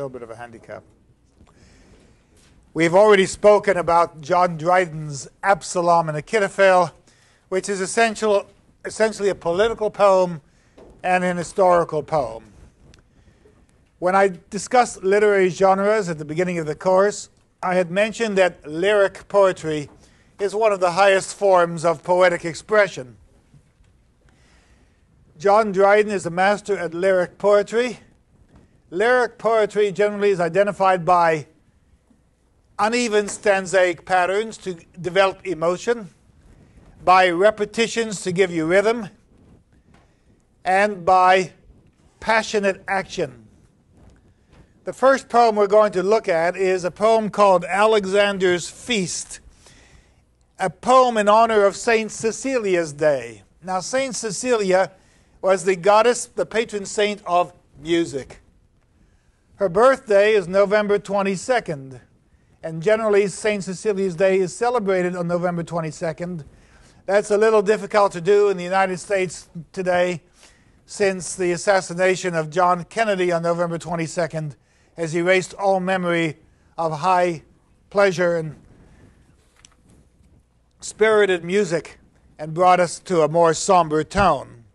little bit of a handicap. We've already spoken about John Dryden's Absalom and Achitophel, which is essentially a political poem and an historical poem. When I discussed literary genres at the beginning of the course, I had mentioned that lyric poetry is one of the highest forms of poetic expression. John Dryden is a master at lyric poetry. Lyric poetry generally is identified by uneven stanzaic patterns to develop emotion, by repetitions to give you rhythm, and by passionate action. The first poem we're going to look at is a poem called Alexander's Feast, a poem in honor of Saint Cecilia's Day. Now, Saint Cecilia was the goddess, the patron saint of music. Her birthday is November 22nd, and generally Saint Cecilia's Day is celebrated on November 22nd. That's a little difficult to do in the United States today, since the assassination of John Kennedy on November 22nd has erased all memory of high pleasure and spirited music and brought us to a more somber tone.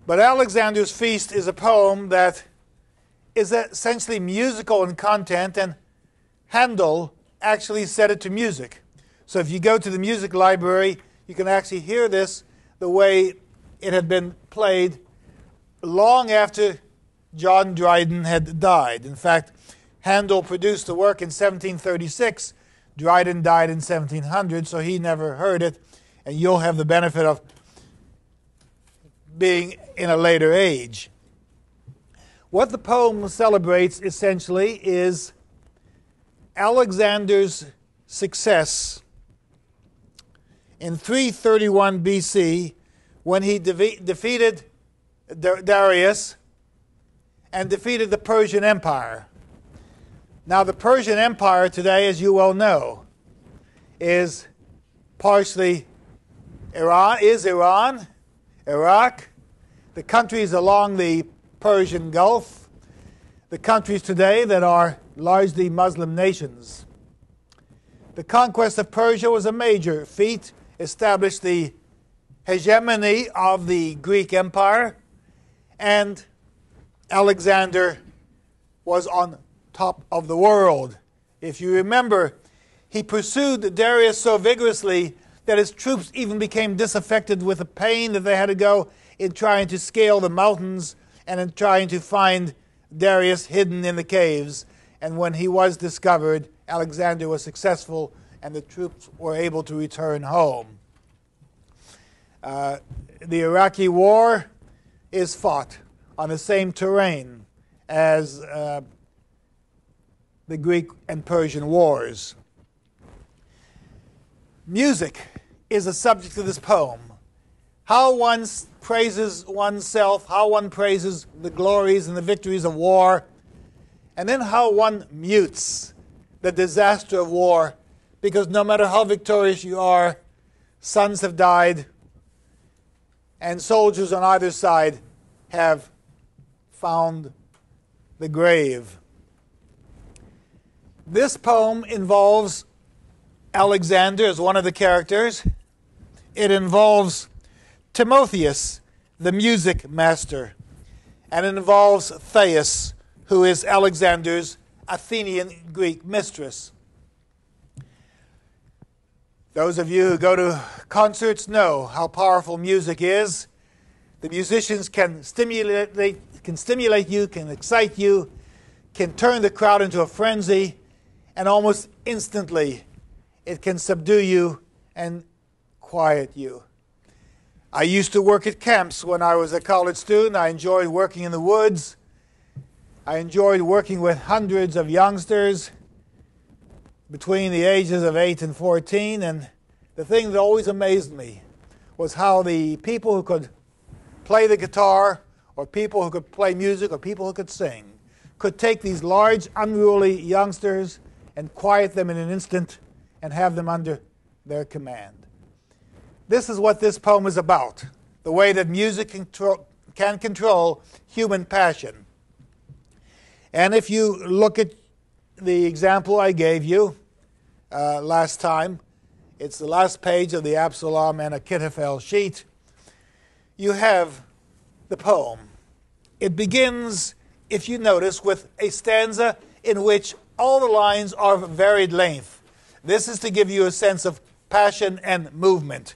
But Alexander's Feast is a poem that is essentially musical in content, and Handel actually set it to music. So if you go to the music library, you can actually hear this the way it had been played long after John Dryden had died. In fact, Handel produced the work in 1736. Dryden died in 1700, so he never heard it, and you'll have the benefit of being in a later age. What the poem celebrates essentially is Alexander's success in 331 BC when he defeated Darius and defeated the Persian Empire. Now, the Persian Empire today, as you well know, is partially Iran, Iraq, the countries along the Persian Gulf, the countries today that are largely Muslim nations. The conquest of Persia was a major feat, established the hegemony of the Greek Empire, and Alexander was on top of the world. If you remember, he pursued Darius so vigorously that his troops even became disaffected with the pain that they had to go in trying to scale the mountains and in trying to find Darius hidden in the caves. And when he was discovered, Alexander was successful and the troops were able to return home. The Iraqi war is fought on the same terrain as the Greek and Persian wars. Music is a subject of this poem. How one praises oneself, how one praises the glories and the victories of war, and then how one mutes the disaster of war, because no matter how victorious you are, sons have died, and soldiers on either side have found the grave. This poem involves Alexander as one of the characters. It involves Timotheus, the music master, and it involves Thais, who is Alexander's Athenian Greek mistress. Those of you who go to concerts know how powerful music is. The musicians can stimulate you, can excite you, can turn the crowd into a frenzy, and almost instantly it can subdue you and quiet you. I used to work at camps when I was a college student. I enjoyed working in the woods. I enjoyed working with hundreds of youngsters between the ages of 8 and 14. And the thing that always amazed me was how the people who could play the guitar, or people who could play music, or people who could sing, could take these large, unruly youngsters and quiet them in an instant and have them under their command. This is what this poem is about, the way that music can control human passion. And if you look at the example I gave you last time, it's the last page of the Absalom and Achitophel sheet, you have the poem. It begins, if you notice, with a stanza in which all the lines are of varied length. This is to give you a sense of passion and movement.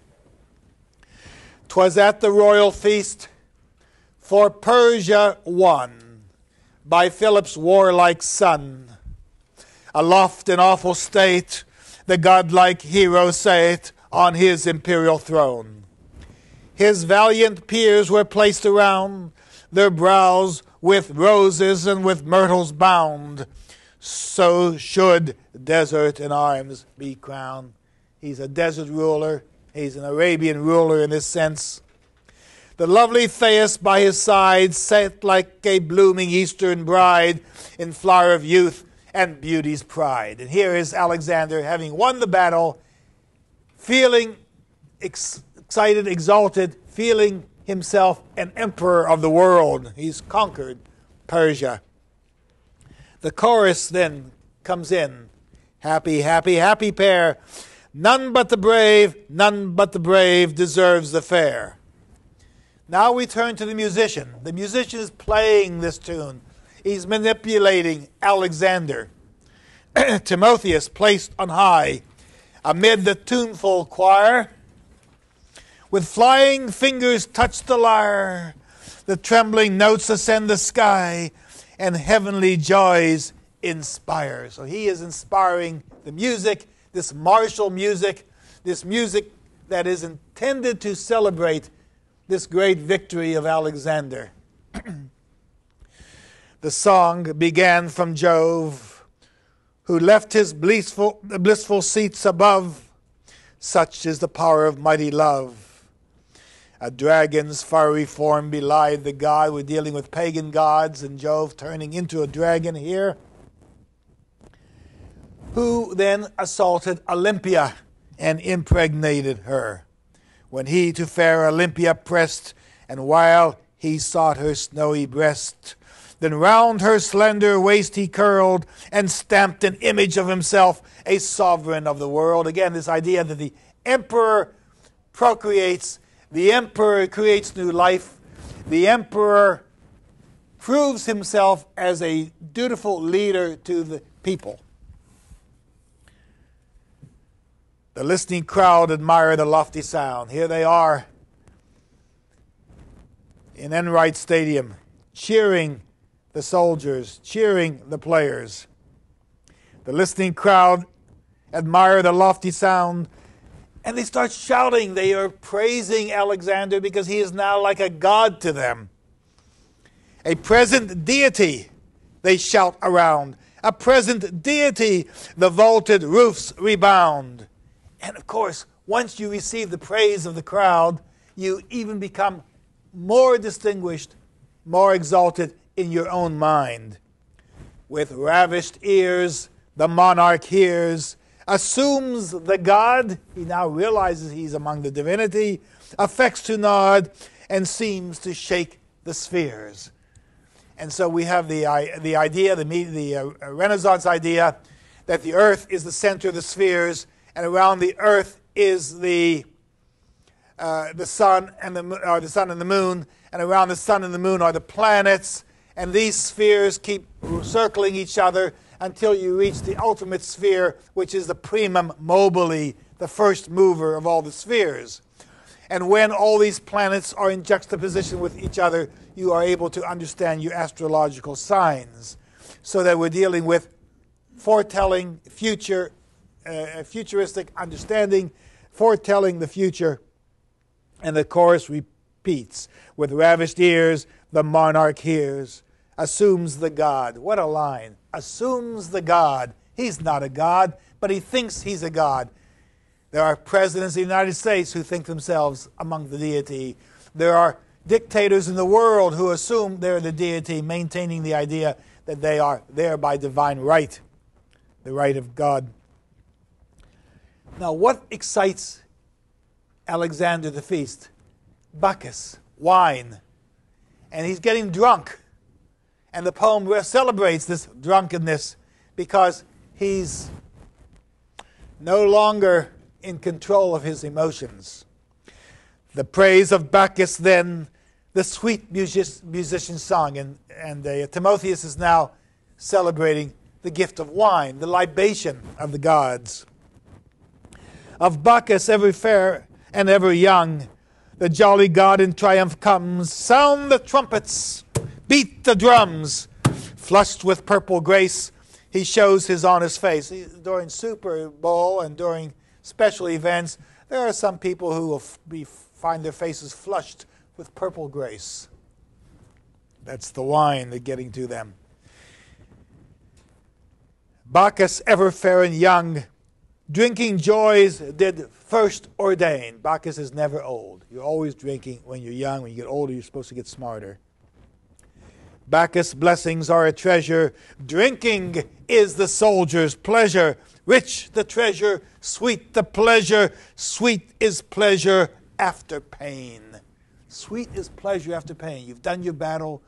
"'Twas at the royal feast for Persia won by Philip's warlike son. Aloft in awful state, the godlike hero sate on his imperial throne. His valiant peers were placed around, their brows with roses and with myrtles bound. So should desert in arms be crowned." He's a desert ruler. He's an Arabian ruler in this sense. "The lovely Thais by his side sat like a blooming eastern bride in flower of youth and beauty's pride." And here is Alexander, having won the battle, feeling excited, exalted, feeling himself an emperor of the world. He's conquered Persia. The chorus then comes in. "Happy, happy, happy pair. None but the brave deserves the fair." Now we turn to the musician. The musician is playing this tune. He's manipulating Alexander. Timotheus placed on high amid the tuneful choir, with flying fingers touch the lyre. The trembling notes ascend the sky, and heavenly joys inspire. So he is inspiring the music, this martial music, this music that is intended to celebrate this great victory of Alexander. The song began from Jove, who left his blissful seats above. Such is the power of mighty love. A dragon's fiery form belied the god. We're dealing with pagan gods, and Jove turning into a dragon here, who then assaulted Olympia and impregnated her. When he to fair Olympia pressed, and while he sought her snowy breast, then round her slender waist he curled, and stamped an image of himself, a sovereign of the world. Again, this idea that the emperor procreates, the emperor creates new life, the emperor proves himself as a dutiful leader to the people. The listening crowd admire the lofty sound. Here they are in Enright Stadium, cheering the soldiers, cheering the players. The listening crowd admire the lofty sound, and they start shouting. They are praising Alexander because he is now like a god to them. A present deity, they shout around. A present deity, the vaulted roofs rebound. And of course, once you receive the praise of the crowd, you even become more distinguished, more exalted in your own mind. With ravished ears, the monarch hears, assumes the god. He now realizes he's among the divinity, affects to nod, and seems to shake the spheres. And so we have the idea, the Renaissance idea, that the earth is the center of the spheres, and around the earth is the sun and the moon, and around the sun and the moon are the planets, and these spheres keep circling each other until you reach the ultimate sphere, which is the primum mobile, the first mover of all the spheres. And when all these planets are in juxtaposition with each other, you are able to understand your astrological signs, so that we're dealing with foretelling future, futuristic understanding, foretelling the future. And the chorus repeats, with ravished ears, the monarch hears, assumes the god. What a line. Assumes the god. He's not a god, but he thinks he's a god. There are presidents of the United States who think themselves among the deity. There are dictators in the world who assume they're the deity, maintaining the idea that they are there by divine right, the right of God. Now, what excites Alexander the feast? Bacchus, wine. And he's getting drunk. And the poem celebrates this drunkenness because he's no longer in control of his emotions. The praise of Bacchus then, the sweet musician sung, and Timotheus is now celebrating the gift of wine, the libation of the gods. Of Bacchus ever fair and ever young, the jolly god in triumph comes. Sound the trumpets, beat the drums. Flushed with purple grace, he shows his honest face. During Super Bowl and during special events, there are some people who will find their faces flushed with purple grace. That's the wine that's getting to them. Bacchus ever fair and young, drinking joys did first ordain. Bacchus is never old. You're always drinking when you're young. When you get older, you're supposed to get smarter. Bacchus' blessings are a treasure. Drinking is the soldier's pleasure. Rich the treasure, sweet the pleasure. Sweet is pleasure after pain. Sweet is pleasure after pain. You've done your battle.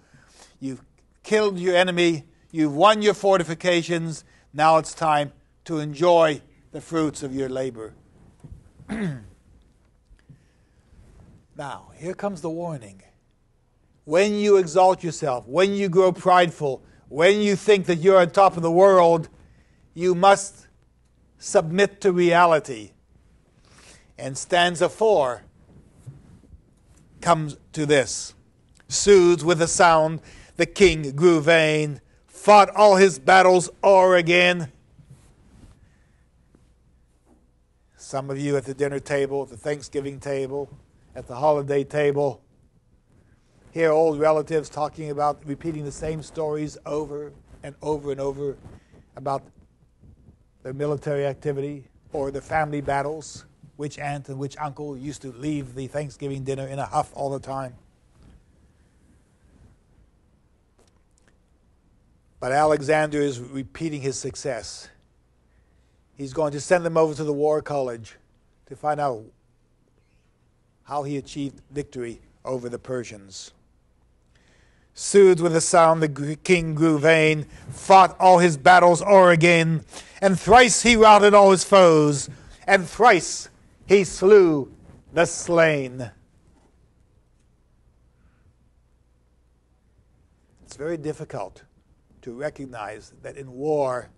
You've killed your enemy. You've won your fortifications. Now it's time to enjoy the fruits of your labor. Now, here comes the warning. When you exalt yourself, when you grow prideful, when you think that you're on top of the world, you must submit to reality. And stanza 4 comes to this. Soothed with a sound, the king grew vain, fought all his battles o'er again. Some of you at the dinner table, at the Thanksgiving table, at the holiday table, hear old relatives talking about, repeating the same stories over and over and over about their military activity or their family battles. Which aunt and which uncle used to leave the Thanksgiving dinner in a huff all the time. But Alexander is repeating his success. He's going to send them over to the War College to find out how he achieved victory over the Persians. Soothed with a sound, the king grew vain, fought all his battles o'er again, and thrice he routed all his foes, and thrice he slew the slain. It's very difficult to recognize that in war,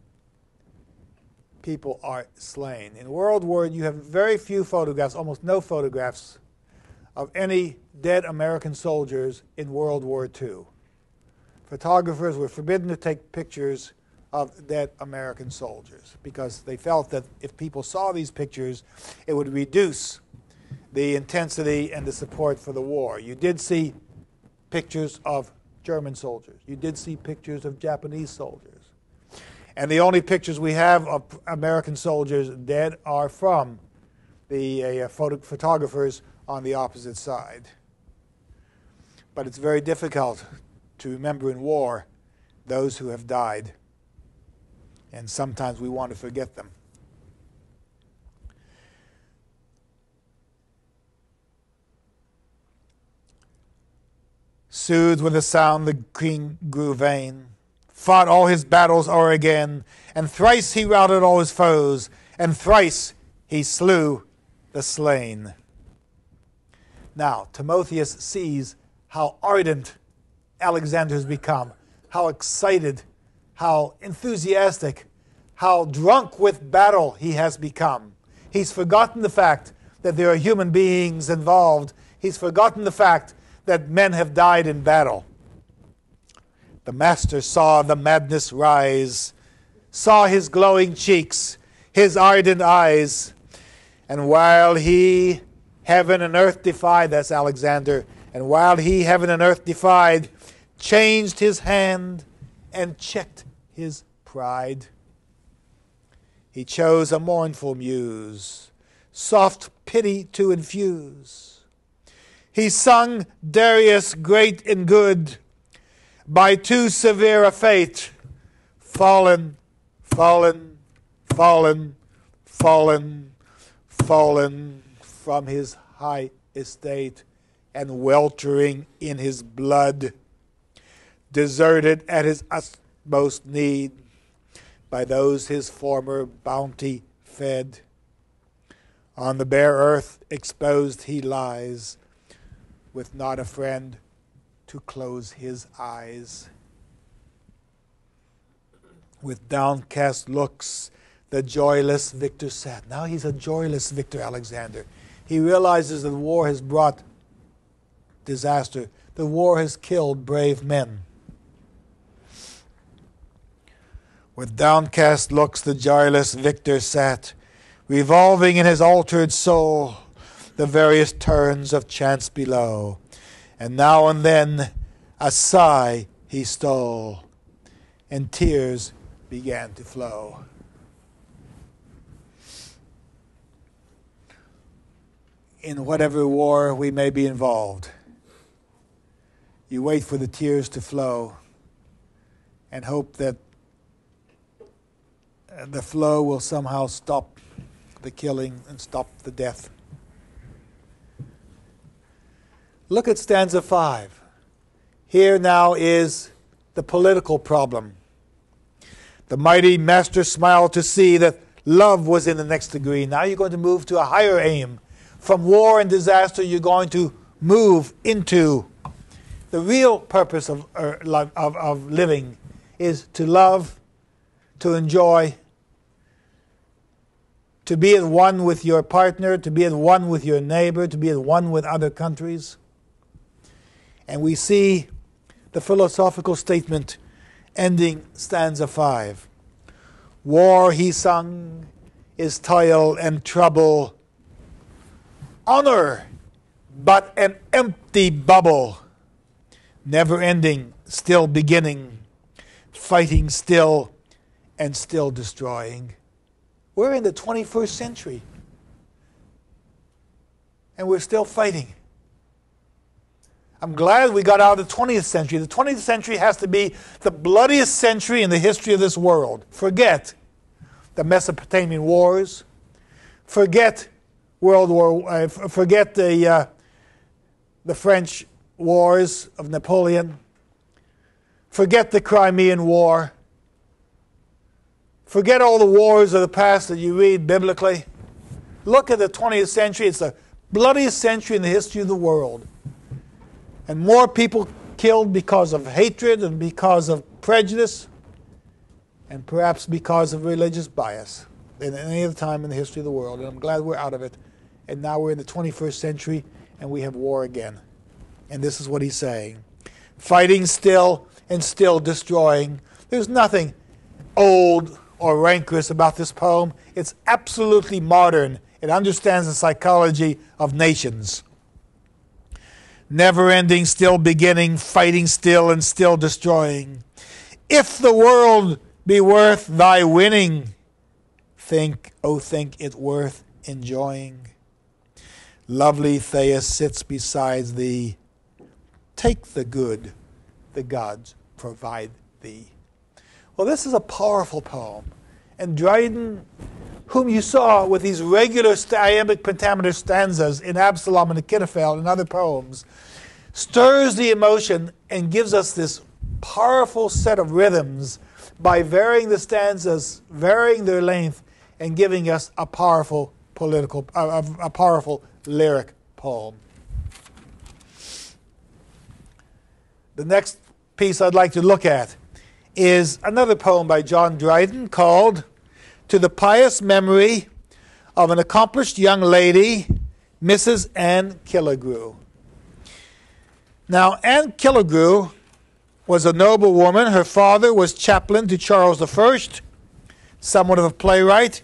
people are slain. In World War, you have very few photographs, almost no photographs, of any dead American soldiers in World War II. Photographers were forbidden to take pictures of dead American soldiers because they felt that if people saw these pictures, it would reduce the intensity and the support for the war. You did see pictures of German soldiers. You did see pictures of Japanese soldiers. And the only pictures we have of American soldiers dead are from the photographers on the opposite side. But it's very difficult to remember in war those who have died. And sometimes we want to forget them. Soothed with a sound, the king grew vain, fought all his battles o'er again, and thrice he routed all his foes, and thrice he slew the slain. Now, Timotheus sees how ardent Alexander has become, how excited, how enthusiastic, how drunk with battle he has become. He's forgotten the fact that there are human beings involved. He's forgotten the fact that men have died in battle. The master saw the madness rise, saw his glowing cheeks, his ardent eyes, and while he heaven and earth defied, that's Alexander, and while he heaven and earth defied, changed his hand and checked his pride. He chose a mournful muse, soft pity to infuse. He sung Darius great and good, by too severe a fate, fallen, fallen, fallen, fallen, fallen from his high estate, and weltering in his blood. deserted at his utmost need, by those his former bounty fed. On the bare earth exposed he lies, with not a friend to close his eyes. With downcast looks the joyless victor sat. Now he's a joyless victor, Alexander. He realizes that the war has brought disaster. The war has killed brave men. With downcast looks the joyless victor sat, revolving in his altered soul the various turns of chance below. And now and then a sigh he stole, and tears began to flow. In whatever war we may be involved, you wait for the tears to flow and hope that the flow will somehow stop the killing and stop the death. Look at stanza 5. Here now is the political problem. The mighty master smiled to see that love was in the next degree. Now you're going to move to a higher aim. From war and disaster, you're going to move into the real purpose of living is to love, to enjoy, to be at one with your partner, to be at one with your neighbor, to be at one with other countries. And we see the philosophical statement ending stanza 5. War, he sung, is toil and trouble. Honor, but an empty bubble. Never ending, still beginning. Fighting still and still destroying. We're in the 21st century. And we're still fighting. I'm glad we got out of the 20th century. The 20th century has to be the bloodiest century in the history of this world. Forget the Mesopotamian wars. Forget forget the French wars of Napoleon. Forget the Crimean War. Forget all the wars of the past that you read biblically. Look at the 20th century. It's the bloodiest century in the history of the world. And more people killed because of hatred and because of prejudice and perhaps because of religious bias than any other time in the history of the world. And I'm glad we're out of it. And now we're in the 21st century and we have war again. And this is what he's saying. Fighting still and still destroying. There's nothing old or rancorous about this poem. It's absolutely modern. It understands the psychology of nations. Never ending, still beginning, fighting still and still destroying. If the world be worth thy winning, think, oh think it worth enjoying. Lovely Thais sits beside thee. Take the good the gods provide thee. Well, this is a powerful poem. And Dryden, whom you saw with these regular iambic pentameter stanzas in Absalom and Achitophel and other poems, stirs the emotion and gives us this powerful set of rhythms by varying the stanzas, varying their length, and giving us a powerful lyric poem. The next piece I'd like to look at is another poem by John Dryden called To the Pious Memory of an Accomplished Young Lady, Mrs. Anne Killigrew. Now, Anne Killigrew was a noble woman. Her father was chaplain to Charles I, somewhat of a playwright.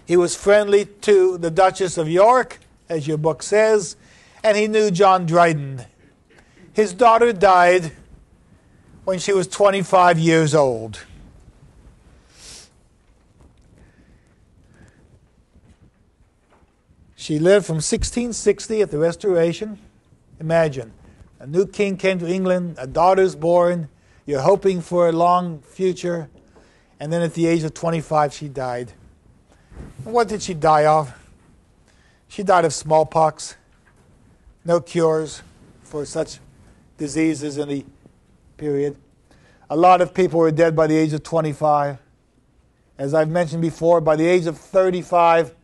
He was friendly to the Duchess of York, as your book says, and he knew John Dryden. His daughter died when she was 25 years old. She lived from 1660 at the Restoration. Imagine, a new king came to England, a daughter's born, you're hoping for a long future, and then at the age of 25 she died. And what did she die of? She died of smallpox. No cures for such diseases in the period. A lot of people were dead by the age of 25. As I've mentioned before, by the age of 35,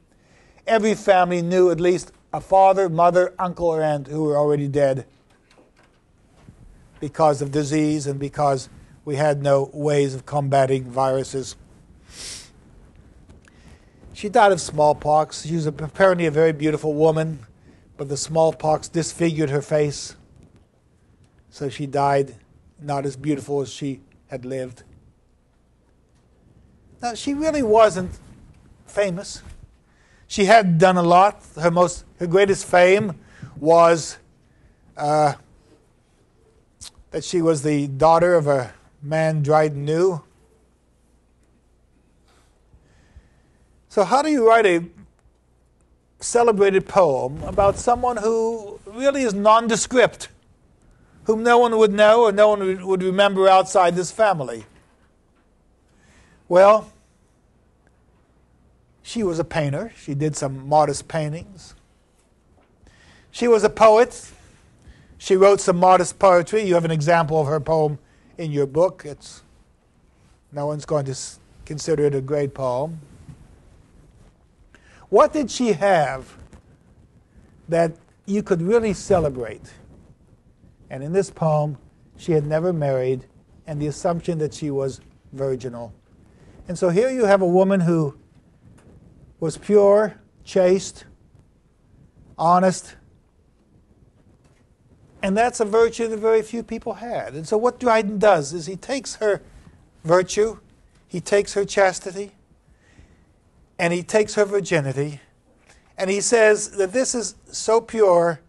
every family knew at least a father, mother, uncle, or aunt who were already dead because of disease and because we had no ways of combating viruses. She died of smallpox. She was apparently a very beautiful woman, but the smallpox disfigured her face. So she died not as beautiful as she had lived. Now, she really wasn't famous. She had done a lot. Her greatest fame was that she was the daughter of a man Dryden knew. So how do you write a celebrated poem about someone who really is nondescript, whom no one would know or no one would remember outside this family? Well, she was a painter. She did some modest paintings. She was a poet. She wrote some modest poetry. You have an example of her poem in your book. No one's going to consider it a great poem. What did she have that you could really celebrate? And in this poem, she had never married, and the assumption that she was virginal. And so here you have a woman who was pure, chaste, honest, and that's a virtue that very few people had. And so what Dryden does is he takes her virtue, he takes her chastity, and he takes her virginity, and he says that this is so pure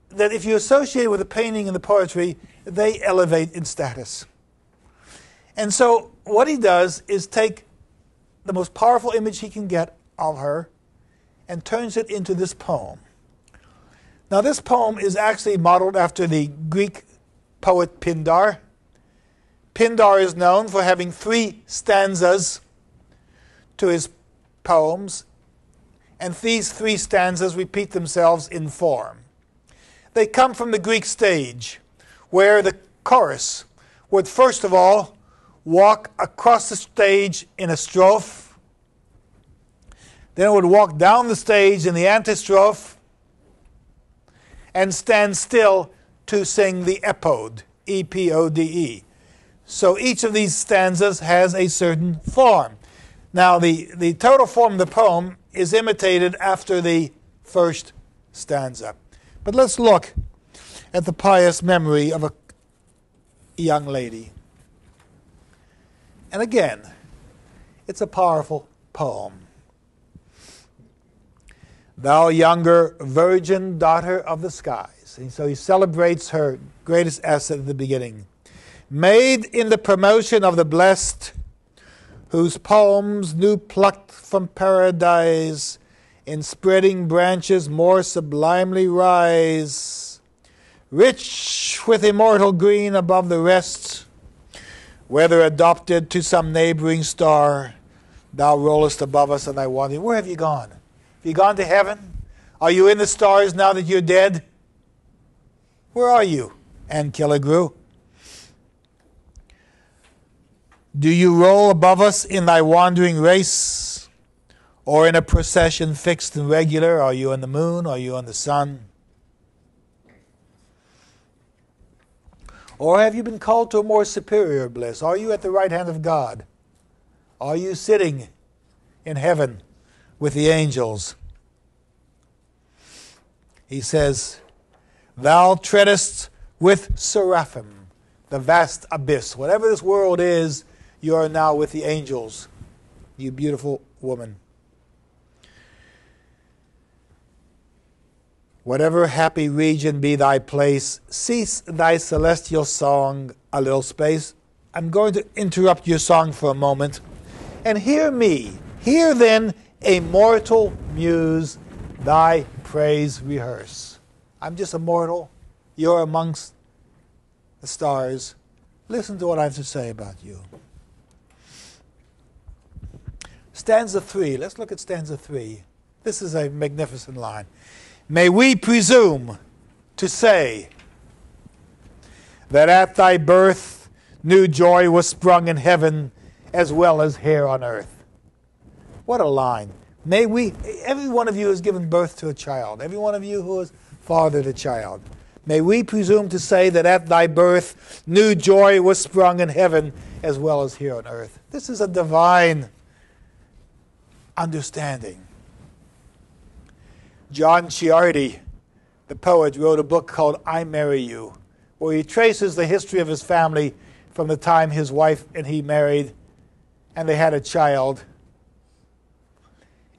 that if you associate it with the painting and the poetry, they elevate in status. And so what he does is take the most powerful image he can get of her and turns it into this poem. Now this poem is actually modeled after the Greek poet Pindar. Pindar is known for having 3 stanzas to his poems, and these 3 stanzas repeat themselves in form. They come from the Greek stage, where the chorus would first of all walk across the stage in a strophe, then it would walk down the stage in the antistrophe, and stand still to sing the epode, E-P-O-D-E. So each of these stanzas has a certain form. Now the total form of the poem is imitated after the first stanza. But let's look at the pious memory of a young lady. And again, it's a powerful poem. Thou younger virgin daughter of the skies. And so he celebrates her greatest asset at the beginning. Made in the promotion of the blessed, whose poems new plucked from paradise in spreading branches more sublimely rise, rich with immortal green above the rest, whether adopted to some neighboring star, thou rollest above us and thy wandering. Where have you gone? Have you gone to heaven? Are you in the stars now that you're dead? Where are you, Anne Killigrew? Do you roll above us in thy wandering race, or in a procession fixed and regular? Are you on the moon? Are you on the sun? Or have you been called to a more superior bliss? Are you at the right hand of God? Are you sitting in heaven with the angels? He says, thou treadest with seraphim, the vast abyss. Whatever this world is, you are now with the angels, you beautiful woman. Whatever happy region be thy place, cease thy celestial song a little space. I'm going to interrupt your song for a moment. And hear me, hear then a mortal muse thy praise rehearse. I'm just a mortal, you're amongst the stars. Listen to what I have to say about you. Stanza 3, let's look at stanza 3. This is a magnificent line. May we presume to say, that at thy birth new joy was sprung in heaven as well as here on earth. What a line. May we, every one of you has given birth to a child. Every one of you who has fathered a child. May we presume to say that at thy birth new joy was sprung in heaven as well as here on earth. This is a divine understanding. John Ciardi, the poet, wrote a book called I Marry You, where he traces the history of his family from the time his wife and he married and they had a child.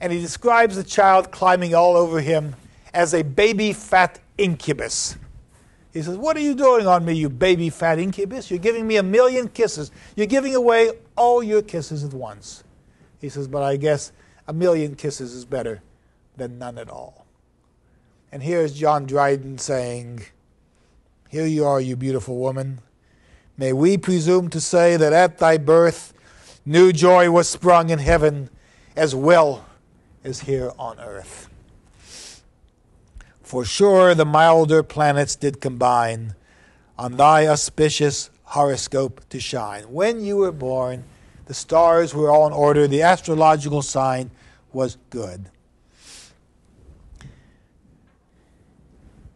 And he describes the child climbing all over him as a baby fat incubus. He says, what are you doing on me, you baby fat incubus? You're giving me 1,000,000 kisses. You're giving away all your kisses at once. He says, but I guess 1,000,000 kisses is better than none at all. And here's John Dryden saying, here you are, you beautiful woman. May we presume to say that at thy birth new joy was sprung in heaven as well as here on earth. For sure the milder planets did combine on thy auspicious horoscope to shine. When you were born, the stars were all in order. The astrological sign was good.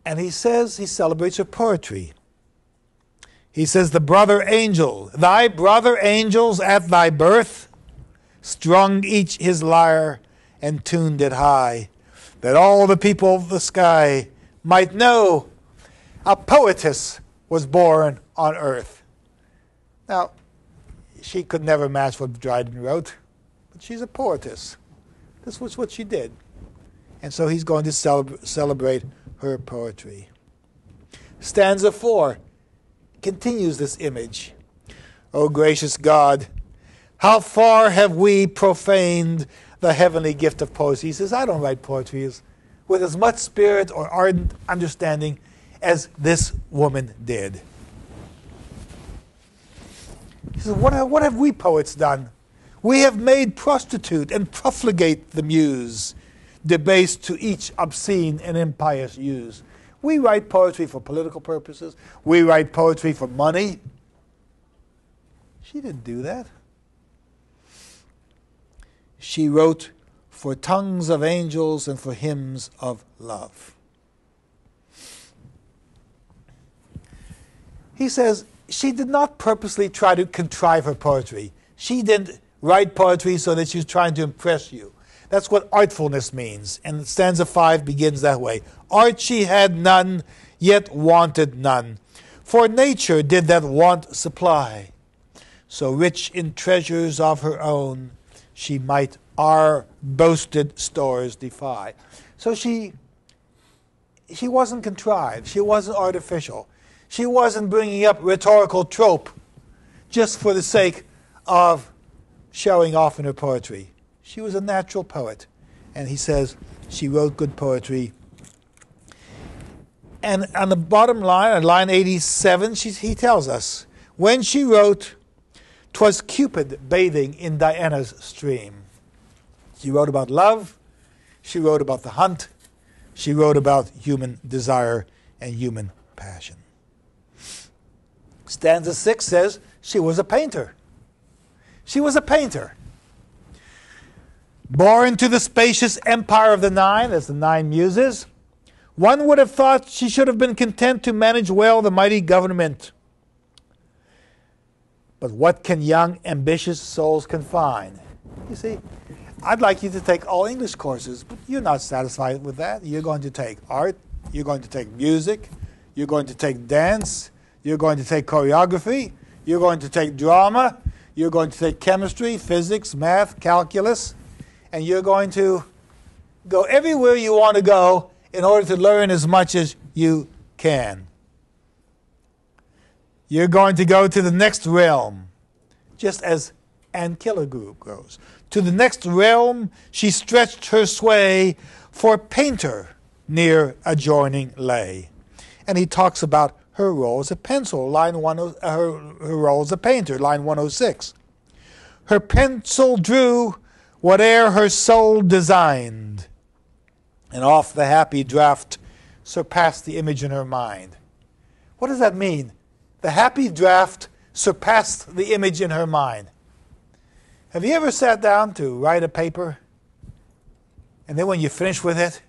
And he says, he celebrates her poetry. He says, the brother angel, thy brother angels at thy birth, strung each his lyre and tuned it high, that all the people of the sky might know a poetess was born on earth. Now, she could never match what Dryden wrote, but she's a poetess. This was what she did. And so he's going to celebrate her poetry. Stanza 4 continues this image. O gracious God, how far have we profaned the heavenly gift of poetry? He says, I don't write poetry with as much spirit or ardent understanding as this woman did. He says, what have we poets done? We have made prostitute and profligate the muse, debased to each obscene and impious use. We write poetry for political purposes. We write poetry for money. She didn't do that. She wrote for tongues of angels and for hymns of love. He says she did not purposely try to contrive her poetry. She didn't write poetry so that she was trying to impress you. That's what artfulness means. And stanza 5 begins that way. Art she had none, yet wanted none. For nature did that want supply. So rich in treasures of her own, she might our boasted stores defy. So she wasn't contrived. She wasn't artificial. She wasn't bringing up rhetorical trope just for the sake of showing off in her poetry. She was a natural poet. And he says she wrote good poetry. And on the bottom line, on line 87, he tells us, when she wrote, 'twas Cupid bathing in Diana's stream. She wrote about love. She wrote about the hunt. She wrote about human desire and human passion. Stanza 6 says she was a painter. She was a painter. Born to the spacious empire of the Nine, as the Nine Muses, one would have thought she should have been content to manage well the mighty government. But what can young, ambitious souls confine? You see, I'd like you to take all English courses, but you're not satisfied with that. You're going to take art, you're going to take music, you're going to take dance, you're going to take choreography, you're going to take drama, you're going to take chemistry, physics, math, calculus, and you're going to go everywhere you want to go in order to learn as much as you can. You're going to go to the next realm, just as Ann Killigrew goes. To the next realm she stretched her sway, for painter near adjoining lay. And he talks about her role as a pencil, her role as a painter, line 106. Her pencil drew whate'er her soul designed, and off the happy draught surpassed the image in her mind. What does that mean? the happy draft surpassed the image in her mind. Have you ever sat down to write a paper, and then when you finish with it,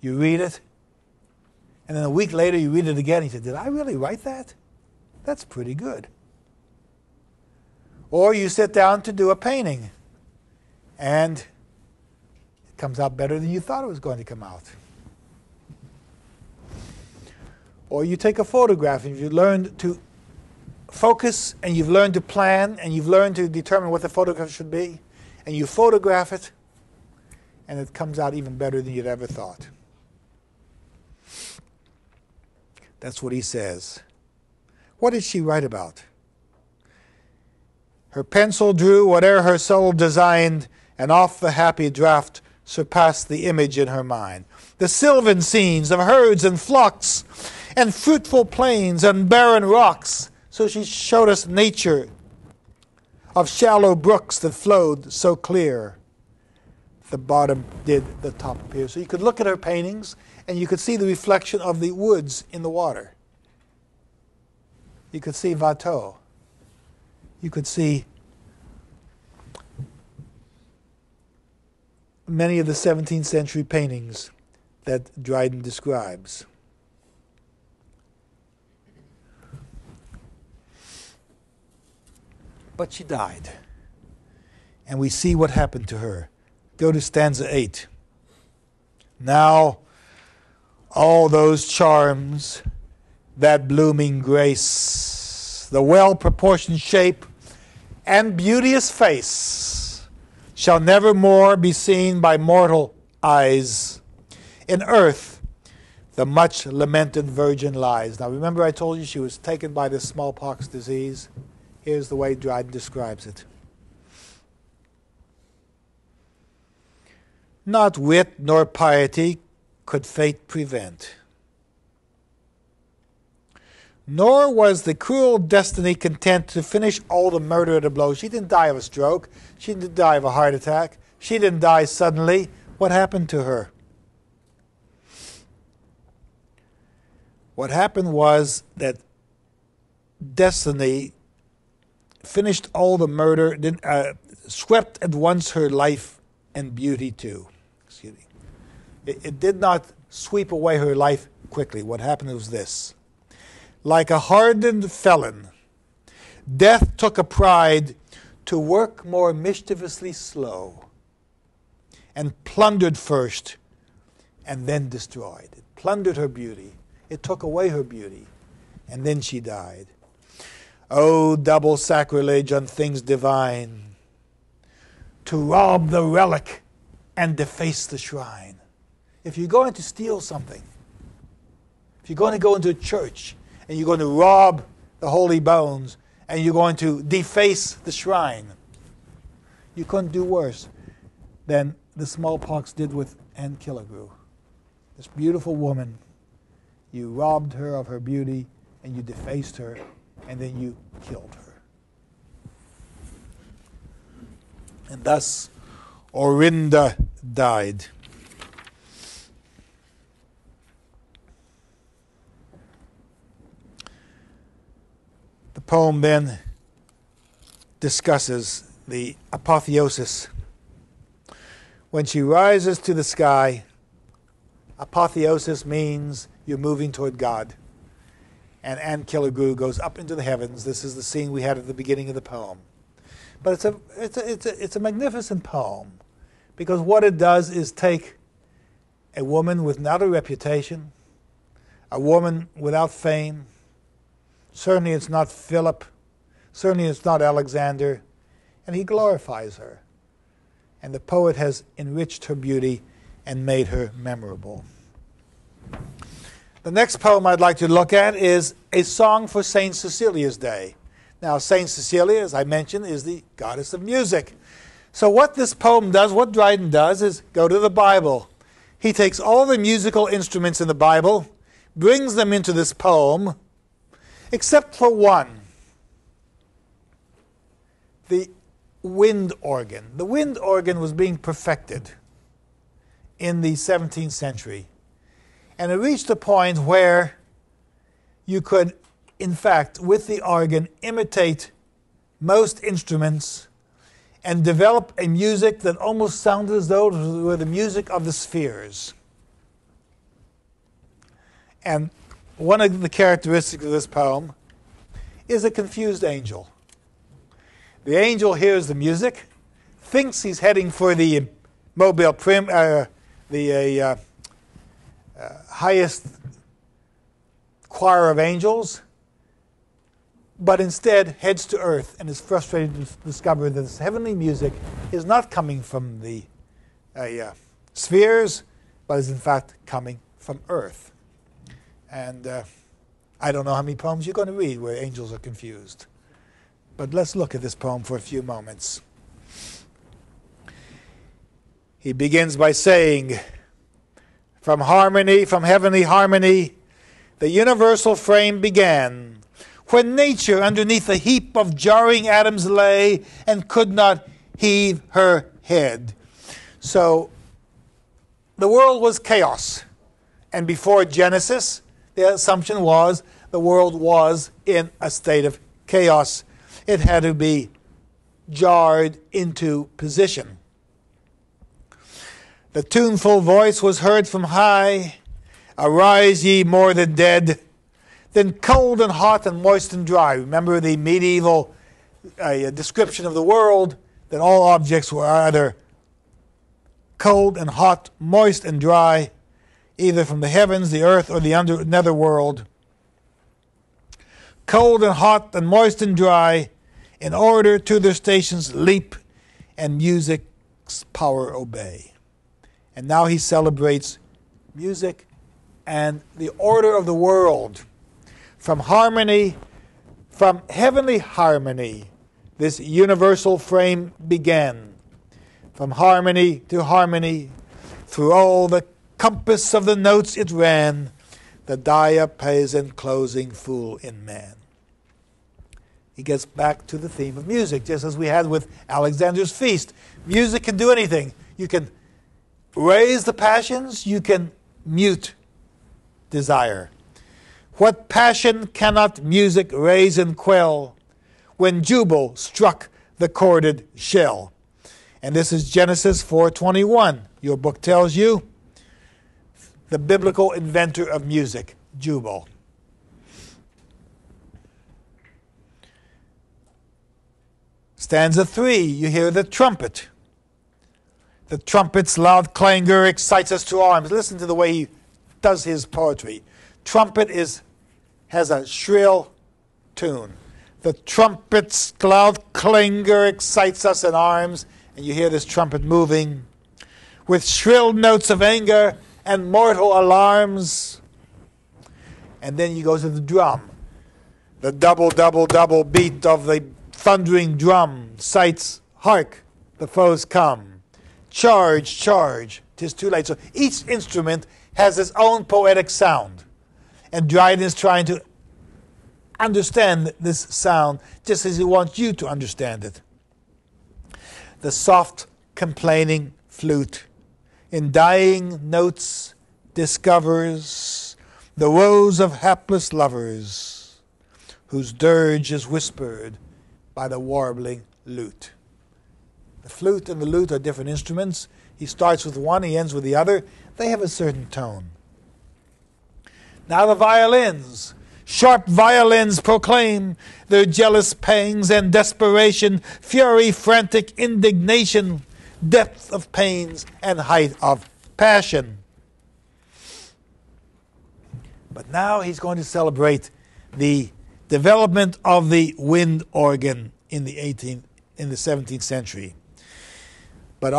you read it, and then a week later you read it again and you say, did I really write that? That's pretty good. Or you sit down to do a painting, and it comes out better than you thought it was going to come out. Or you take a photograph and you've learned to focus, and you've learned to plan, and you've learned to determine what the photograph should be, and you photograph it, and it comes out even better than you'd ever thought. That's what he says. What did she write about? Her pencil drew whate'er her soul designed, and off the happy draft surpassed the image in her mind. The sylvan scenes of herds and flocks, and fruitful plains and barren rocks. So she showed us nature of shallow brooks that flowed so clear. The bottom did the top appear. So you could look at her paintings, and you could see the reflection of the woods in the water. You could see Watteau. You could see many of the 17th century paintings that Dryden describes. But she died. And we see what happened to her. Go to stanza 8. Now, all those charms, that blooming grace, the well-proportioned shape, and beauteous face shall never more be seen by mortal eyes. In earth, the much lamented virgin lies. Now remember I told you she was taken by the smallpox disease? Here's the way Dryden describes it. Not wit nor piety could fate prevent, nor was the cruel destiny content to finish all the murder at a blow. She didn't die of a stroke. She didn't die of a heart attack. She didn't die suddenly. What happened to her? What happened was that destiny finished all the murder, swept at once her life and beauty too. Excuse me. It did not sweep away her life quickly. What happened was this. Like a hardened felon, death took a pride to work more mischievously slow, and plundered first and then destroyed. It plundered her beauty. It took away her beauty, and then she died. Oh, double sacrilege on things divine, to rob the relic and deface the shrine. If you're going to steal something, if you're going to go into a church and you're going to rob the holy bones and you're going to deface the shrine, you couldn't do worse than the smallpox did with Anne Killigrew. This beautiful woman, you robbed her of her beauty and you defaced her, and then you killed her. And thus, Orinda died. The poem then discusses the apotheosis. When she rises to the sky, apotheosis means you're moving toward God. And Anne Killigrew goes up into the heavens. This is the scene we had at the beginning of the poem. But it's a magnificent poem, because what it does is take a woman without a reputation, a woman without fame. Certainly it's not Philip. Certainly it's not Alexander. And he glorifies her. And the poet has enriched her beauty and made her memorable. The next poem I'd like to look at is A Song for St. Cecilia's Day. Now, St. Cecilia, as I mentioned, is the goddess of music. So what this poem does, what Dryden does, is go to the Bible. He takes all the musical instruments in the Bible, brings them into this poem, except for one, the wind organ. The wind organ was being perfected in the 17th century. And it reached a point where you could in fact, with the organ, imitate most instruments and develop a music that almost sounded as though it were the music of the spheres. And one of the characteristics of this poem is a confused angel. The angel hears the music, thinks he's heading for the mobile highest choir of angels, but instead heads to earth and is frustrated to discover that this heavenly music is not coming from the spheres, but is in fact coming from earth. And I don't know how many poems you're going to read where angels are confused. But let's look at this poem for a few moments. He begins by saying, from heavenly harmony, the universal frame began, when nature underneath a heap of jarring atoms lay and could not heave her head. So the world was chaos. And before Genesis, the assumption was the world was in a state of chaos. It had to be jarred into position. The tuneful voice was heard from high, arise ye more than dead, then cold and hot and moist and dry. Remember the medieval description of the world, that all objects were either cold and hot, moist and dry, either from the heavens, the earth, or the netherworld. Cold and hot and moist and dry, in order to their stations leap, and music's power obey. And now he celebrates music and the order of the world. From harmony, from heavenly harmony, this universal frame began. From harmony to harmony, through all the compass of the notes it ran, the diapason closing full in man. He gets back to the theme of music, just as we had with Alexander's feast. Music can do anything. You can raise the passions, you can mute desire. What passion cannot music raise and quell, when Jubal struck the corded shell? And this is Genesis 4:21. Your book tells you the biblical inventor of music, Jubal. Stanza 3, you hear the trumpet. The trumpet's loud clangor excites us to arms. Listen to the way he does his poetry. Trumpet has a shrill tune. The trumpet's loud clangor excites us in arms, and you hear this trumpet moving with shrill notes of anger and mortal alarms. And then you go to the drum. The double, double, double beat of the thundering drum cites, hark, the foes come. Charge, charge, 'tis too late. So each instrument has its own poetic sound. And Dryden is trying to understand this sound just as he wants you to understand it. The soft, complaining flute in dying notes discovers the woes of hapless lovers, whose dirge is whispered by the warbling lute. The flute and the lute are different instruments. He starts with one, he ends with the other. They have a certain tone. Now the violins. Sharp violins proclaim their jealous pangs and desperation, fury, frantic indignation, depth of pains and height of passion. But now he's going to celebrate the development of the wind organ in the 17th century. But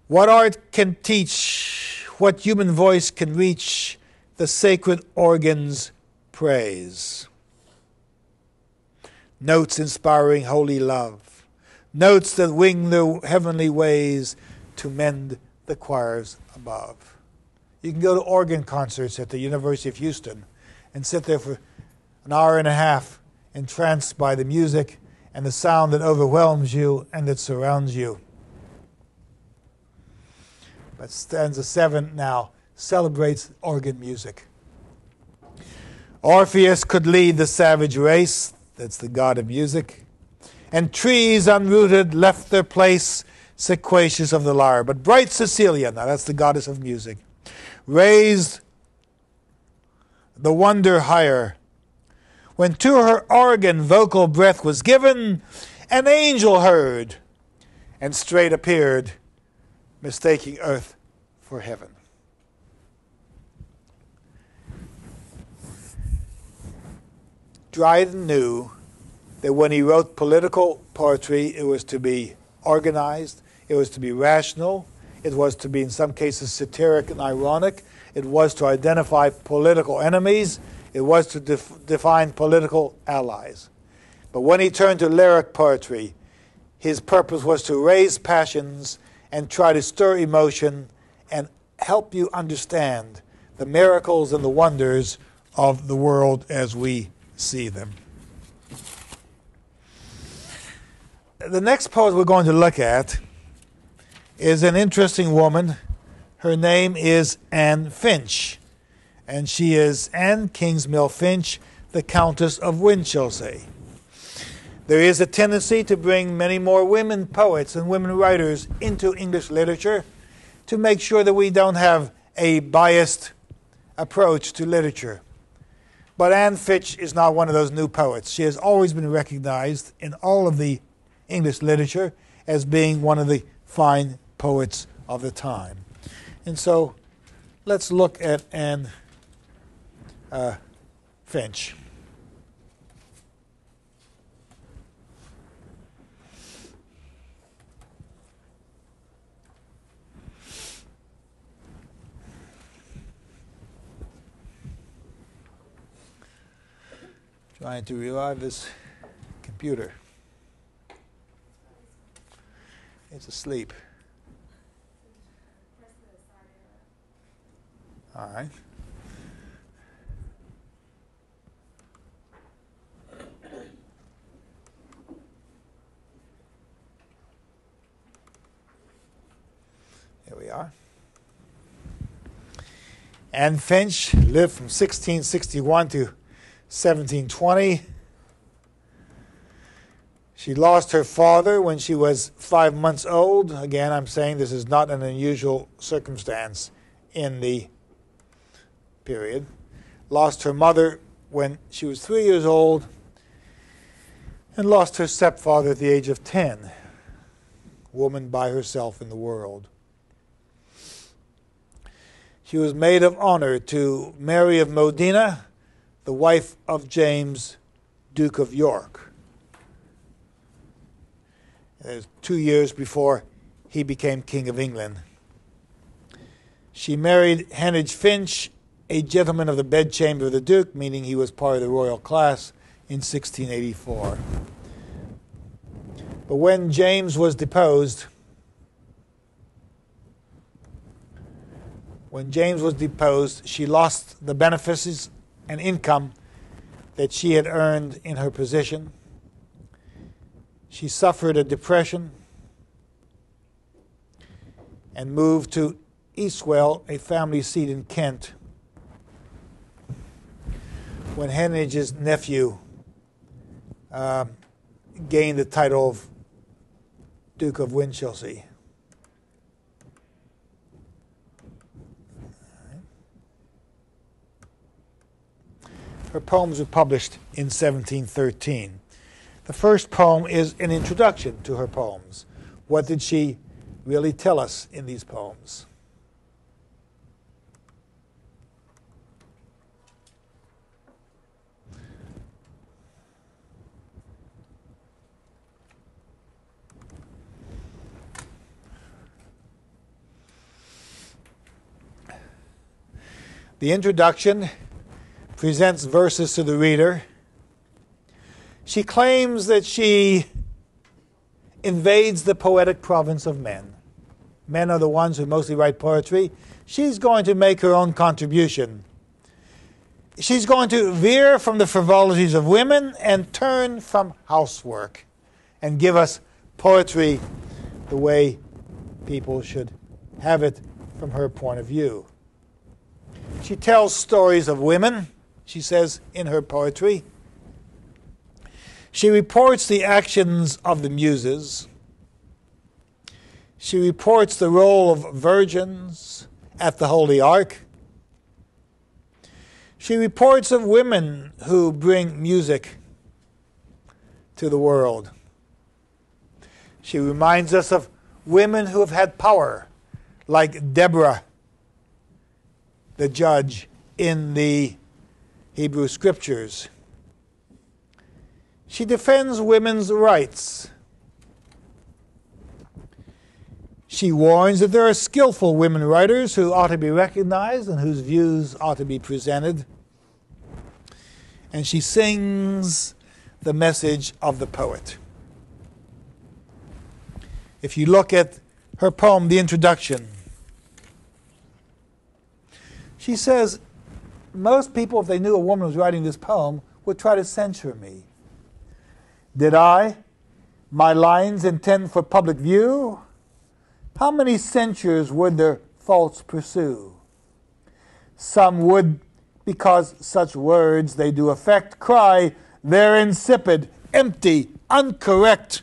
what art can teach, what human voice can reach, the sacred organ's praise. Notes inspiring holy love, notes that wing their heavenly ways to mend the choirs above. You can go to organ concerts at the University of Houston and sit there for an hour and a half entranced by the music and the sound that overwhelms you and that surrounds you. But stanza 7 now celebrates organ music. Orpheus could lead the savage race. That's the god of music. And trees unrooted left their place, sequacious of the lyre. But bright Cecilia, now that's the goddess of music, raised the wonder higher. When to her organ vocal breath was given, an angel heard, and straight appeared, mistaking earth for heaven. Dryden knew that when he wrote political poetry, it was to be organized, it was to be rational, it was to be in some cases satiric and ironic, it was to identify political enemies, it was to define political allies. But when he turned to lyric poetry, his purpose was to raise passions and try to stir emotion and help you understand the miracles and the wonders of the world as we see them. The next poet we're going to look at is an interesting woman. Her name is Anne Finch, and she is Anne Kingsmill Finch, the Countess of Winchelsea. There is a tendency to bring many more women poets and women writers into English literature to make sure that we don't have a biased approach to literature. But Anne Finch is not one of those new poets. She has always been recognized in all of the English literature as being one of the fine poets of the time. And so let's look at Anne Finch. Trying to revive this computer. It's asleep. All right. Here we are. Anne Finch lived from 1661 to 1720. She lost her father when she was 5 months old. Again, I'm saying this is not an unusual circumstance in the period. Lost her mother when she was 3 years old, and lost her stepfather at the age of 10. Woman by herself in the world. She was maid of honor to Mary of Modena, the wife of James, Duke of York. It was 2 years before he became King of England. She married Heneage Finch, a gentleman of the bedchamber of the Duke, meaning he was part of the royal class, in 1684. But when James was deposed, she lost the benefices and income that she had earned in her position. She suffered a depression and moved to Eastwell, a family seat in Kent, when Heneage's nephew gained the title of Duke of Winchelsea. Her poems were published in 1713. The first poem is an introduction to her poems. What did she really tell us in these poems? The introduction presents verses to the reader. She claims that she invades the poetic province of men. Men are the ones who mostly write poetry. She's going to make her own contribution. She's going to veer from the frivolities of women and turn from housework and give us poetry the way people should have it from her point of view. She tells stories of women, she says in her poetry. She reports the actions of the muses. She reports the role of virgins at the Holy Ark. She reports of women who bring music to the world. She reminds us of women who have had power, like Deborah, the judge in the Hebrew Scriptures. She defends women's rights. She warns that there are skillful women writers who ought to be recognized and whose views ought to be presented. And she sings the message of the poet. If you look at her poem, The Introduction, she says, most people, if they knew a woman was writing this poem, would try to censure me. Did I, my lines, intend for public view? How many censures would their faults pursue? Some would, because such words they do affect, cry, they're insipid, empty, uncorrect.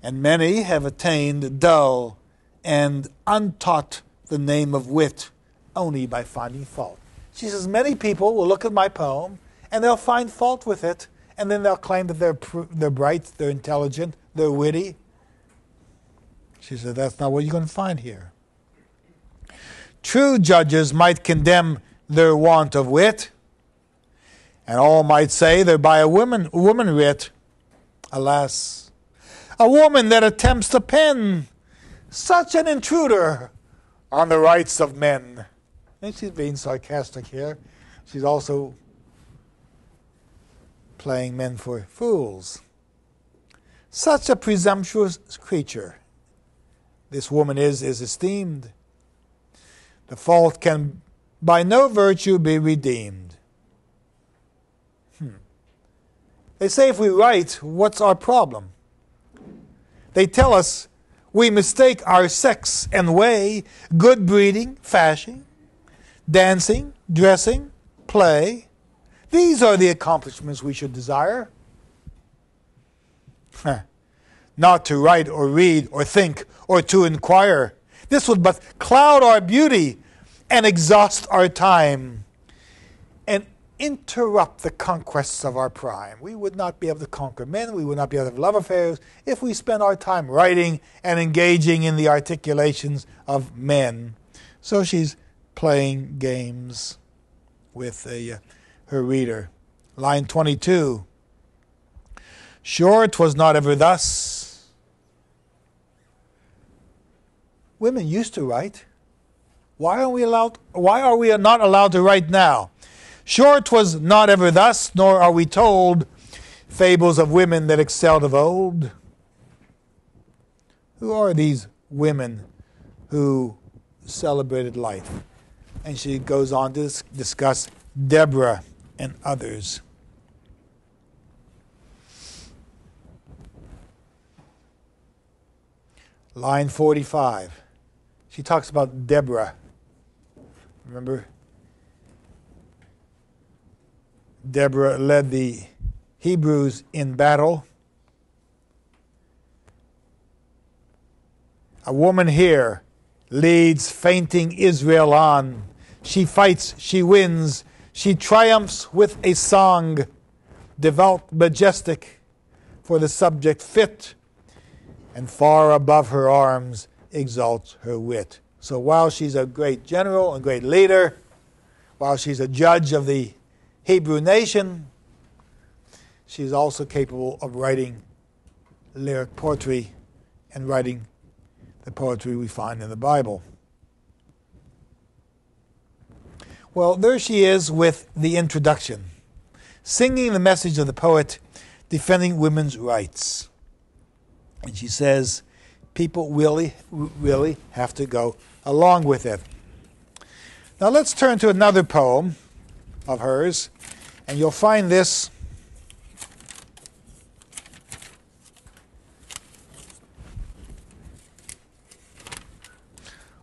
And many have attained dull and untaught the name of wit only by finding fault. She says many people will look at my poem and they'll find fault with it, and then they'll claim that they're bright, they're intelligent, they're witty. She said, that's not what you're going to find here. True judges might condemn their want of wit, and all might say they're by a woman writ. Alas, a woman that attempts to pen such an intruder on the rights of men. And she's being sarcastic here. She's also playing men for fools. Such a presumptuous creature this woman is esteemed. The fault can by no virtue be redeemed. They say if we write, what's our problem? They tell us we mistake our sex and way, good breeding, fashion, dancing, dressing, play. These are the accomplishments we should desire. Not to write or read or think or to inquire. This would but cloud our beauty and exhaust our time and interrupt the conquests of our prime. We would not be able to conquer men. We would not be able to have love affairs if we spent our time writing and engaging in the articulations of men. So she's playing games with her reader. Line 22. Sure, 'twas not ever thus. Women used to write. Why are we not allowed to write now? Sure, 'twas not ever thus, nor are we told fables of women that excelled of old. Who are these women who celebrated life? And she goes on to discuss Deborah and others. Line 45. She talks about Deborah. Remember? Deborah led the Hebrews in battle. A woman here leads fainting Israel on. She fights, she wins, she triumphs with a song, devout, majestic, for the subject fit, and far above her arms exalts her wit. So while she's a great general and great leader, while she's a judge of the Hebrew nation, she's also capable of writing lyric poetry and writing the poetry we find in the Bible. Well, there she is with the introduction, singing the message of the poet, defending women's rights. And she says, people really have to go along with it. Now let's turn to another poem of hers, and you'll find this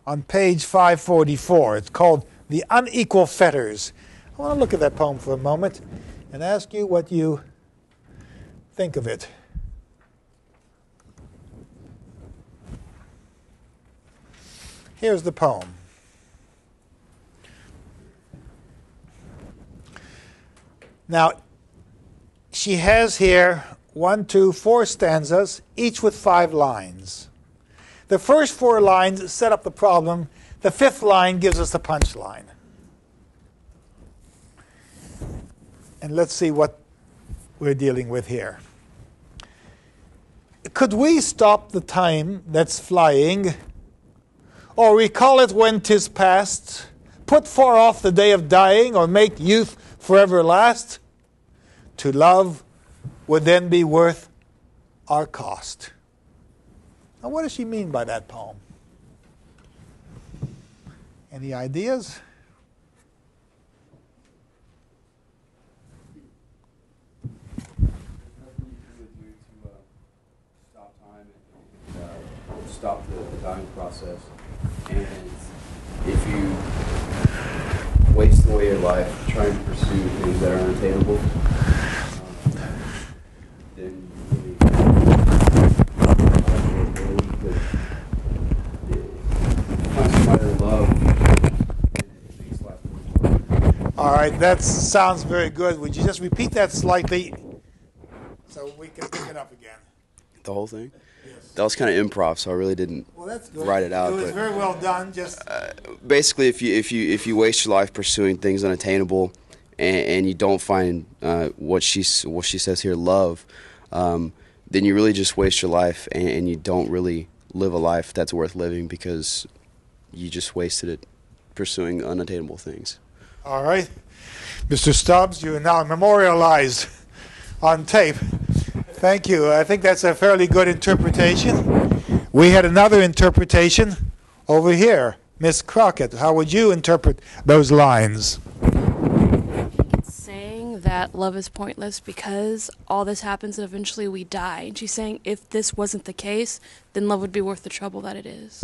on page 544. It's called The Unequal Fetters. I I want to look at that poem for a moment and ask you what you think of it. Here's the poem. Now, she has here 1, 2, 4 stanzas, each with 5 lines. The first 4 lines set up the problem. The 5th line gives us the punchline. And let's see what we're dealing with here. Could we stop the time that's flying, or recall it when 'tis past, put far off the day of dying, or make youth forever last? To love would then be worth our cost. Now, what does she mean by that poem? Any ideas? Stop time and stop the dying process. And if you waste away your life trying to pursue things that are unattainable, then you find somebody to love. It makes life more. All right, that sounds very good. Would you just repeat that slightly so we can pick it up again? The whole thing? Yes. That was kind of improv, so I really didn't write it out. It was very well done. Just basically, if you waste your life pursuing things unattainable, and you don't find what she says here, love, then you really just waste your life, and you don't really live a life that's worth living because you just wasted it pursuing unattainable things. all right, Mr. Stubbs, you are now memorialized on tape. Thank you. I think that's a fairly good interpretation. We had another interpretation over here. Miss Crockett, how would you interpret those lines? It's saying that love is pointless because all this happens and eventually we die. And she's saying if this wasn't the case, then love would be worth the trouble that it is.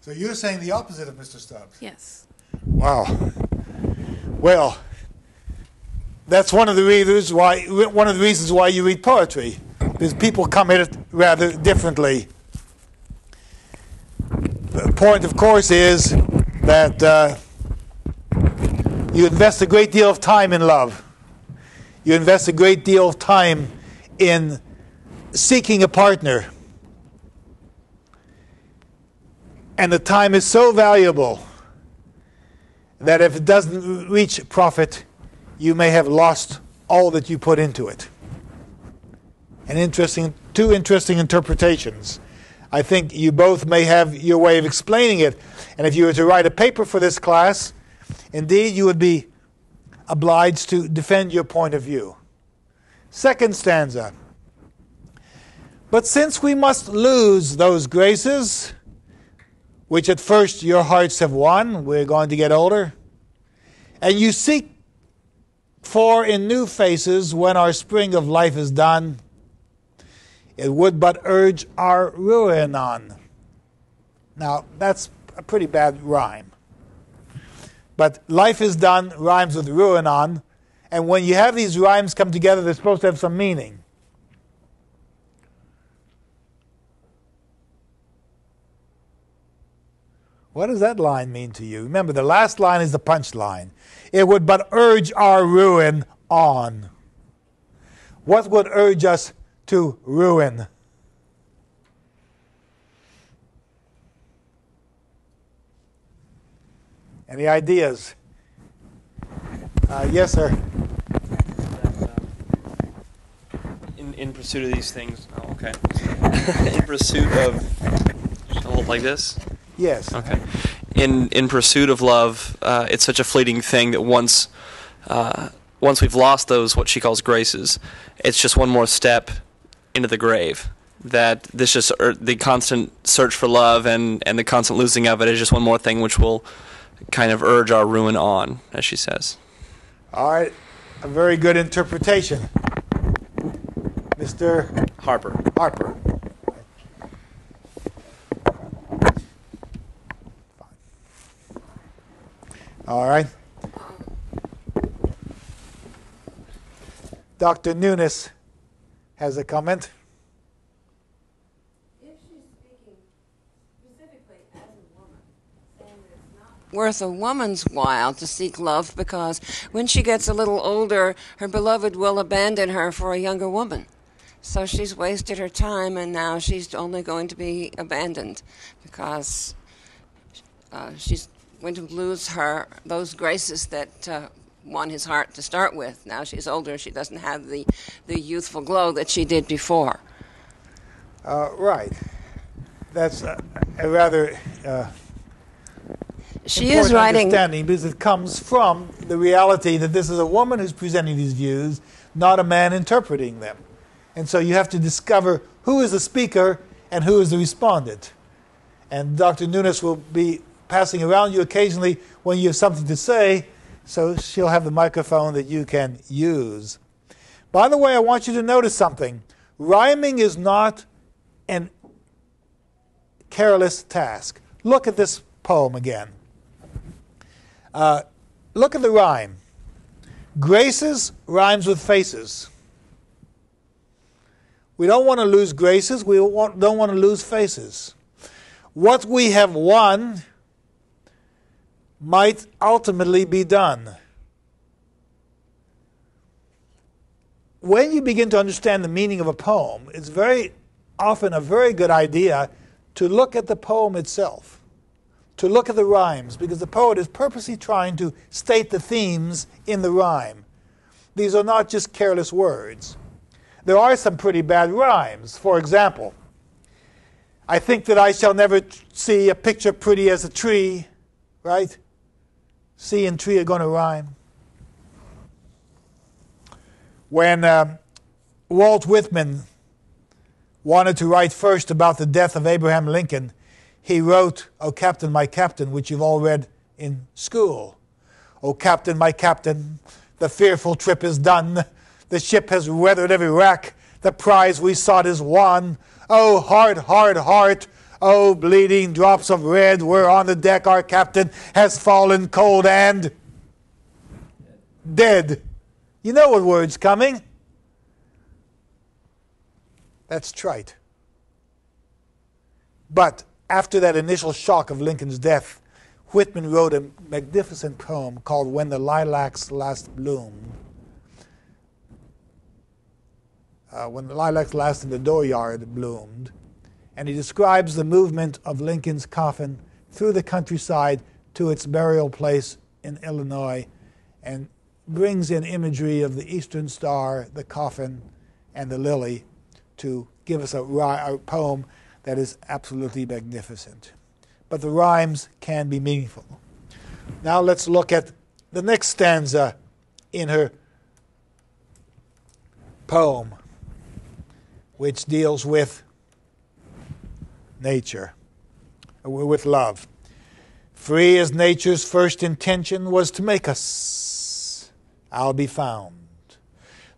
So you're saying the opposite of Mr. Stubbs? Yes. Wow. Well, that's one of the reasons why you read poetry, because people come at it rather differently. The point, of course, is that you invest a great deal of time in love. You invest a great deal of time in seeking a partner. And the time is so valuable that if it doesn't reach profit, you may have lost all that you put into it. Two interesting interpretations. I think you both may have your way of explaining it. And if you were to write a paper for this class, indeed you would be obliged to defend your point of view. Second stanza. But since we must lose those graces, which at first your hearts have won, we're going to get older, and you seek for in new faces when our spring of life is done, it would but urge our ruin on. Now, that's a pretty bad rhyme. But life is done rhymes with ruin on, and when you have these rhymes come together, they're supposed to have some meaning. What does that line mean to you? Remember, the last line is the punch line. It would but urge our ruin on. What would urge us to ruin? Any ideas? Yes, sir. In pursuit of these things. Oh, okay. In pursuit of. Hold like this. Yes. Okay. In pursuit of love, it's such a fleeting thing that once we've lost those what she calls graces, it's just one more step into the grave. That this just the constant search for love and the constant losing of it is just one more thing which will kind of urge our ruin on, as she says. All right. A very good interpretation. Mr. Harper. All right. Dr. Nunes has a comment. If she's speaking specifically as a woman, saying that it's not worth a woman's while to seek love because when she gets a little older, her beloved will abandon her for a younger woman. So she's wasted her time, and now she's only going to be abandoned because she's going to lose those graces that won his heart to start with. Now she's older, she doesn't have the youthful glow that she did before. Right. That's a rather she is writing understanding, because it comes from the reality that this is a woman who's presenting these views, not a man interpreting them. And so you have to discover who is the speaker and who is the respondent. And Dr. Nunes will be passing around you occasionally when you have something to say, so she'll have the microphone that you can use. By the way, I want you to notice something. Rhyming is not a careless task. Look at this poem again. Look at the rhyme. Graces rhymes with faces. We don't want to lose graces. We don't want to lose faces. What we have won might ultimately be done. When you begin to understand the meaning of a poem, it's very often a very good idea to look at the poem itself, to look at the rhymes, because the poet is purposely trying to state the themes in the rhyme. These are not just careless words. There are some pretty bad rhymes. For example, I think that I shall never see a picture pretty as a tree, right? See and tree are going to rhyme. When Walt Whitman wanted to write first about the death of Abraham Lincoln, he wrote, "O Captain, my Captain," which you've all read in school. "O Captain, my Captain, the fearful trip is done. The ship has weathered every wrack. The prize we sought is won. Oh, heart, heart, heart, oh, bleeding drops of red, where on the deck our captain has fallen cold and dead." You know what word's coming. That's trite. But after that initial shock of Lincoln's death, Whitman wrote a magnificent poem called "When the Lilacs Last Bloomed." When the lilacs last in the dooryard bloomed. And he describes the movement of Lincoln's coffin through the countryside to its burial place in Illinois, and brings in imagery of the Eastern Star, the coffin, and the lily to give us a poem that is absolutely magnificent. But the rhymes can be meaningful. Now let's look at the next stanza in her poem, which deals with nature, with love. "Free as nature's first intention was to make us, I'll be found,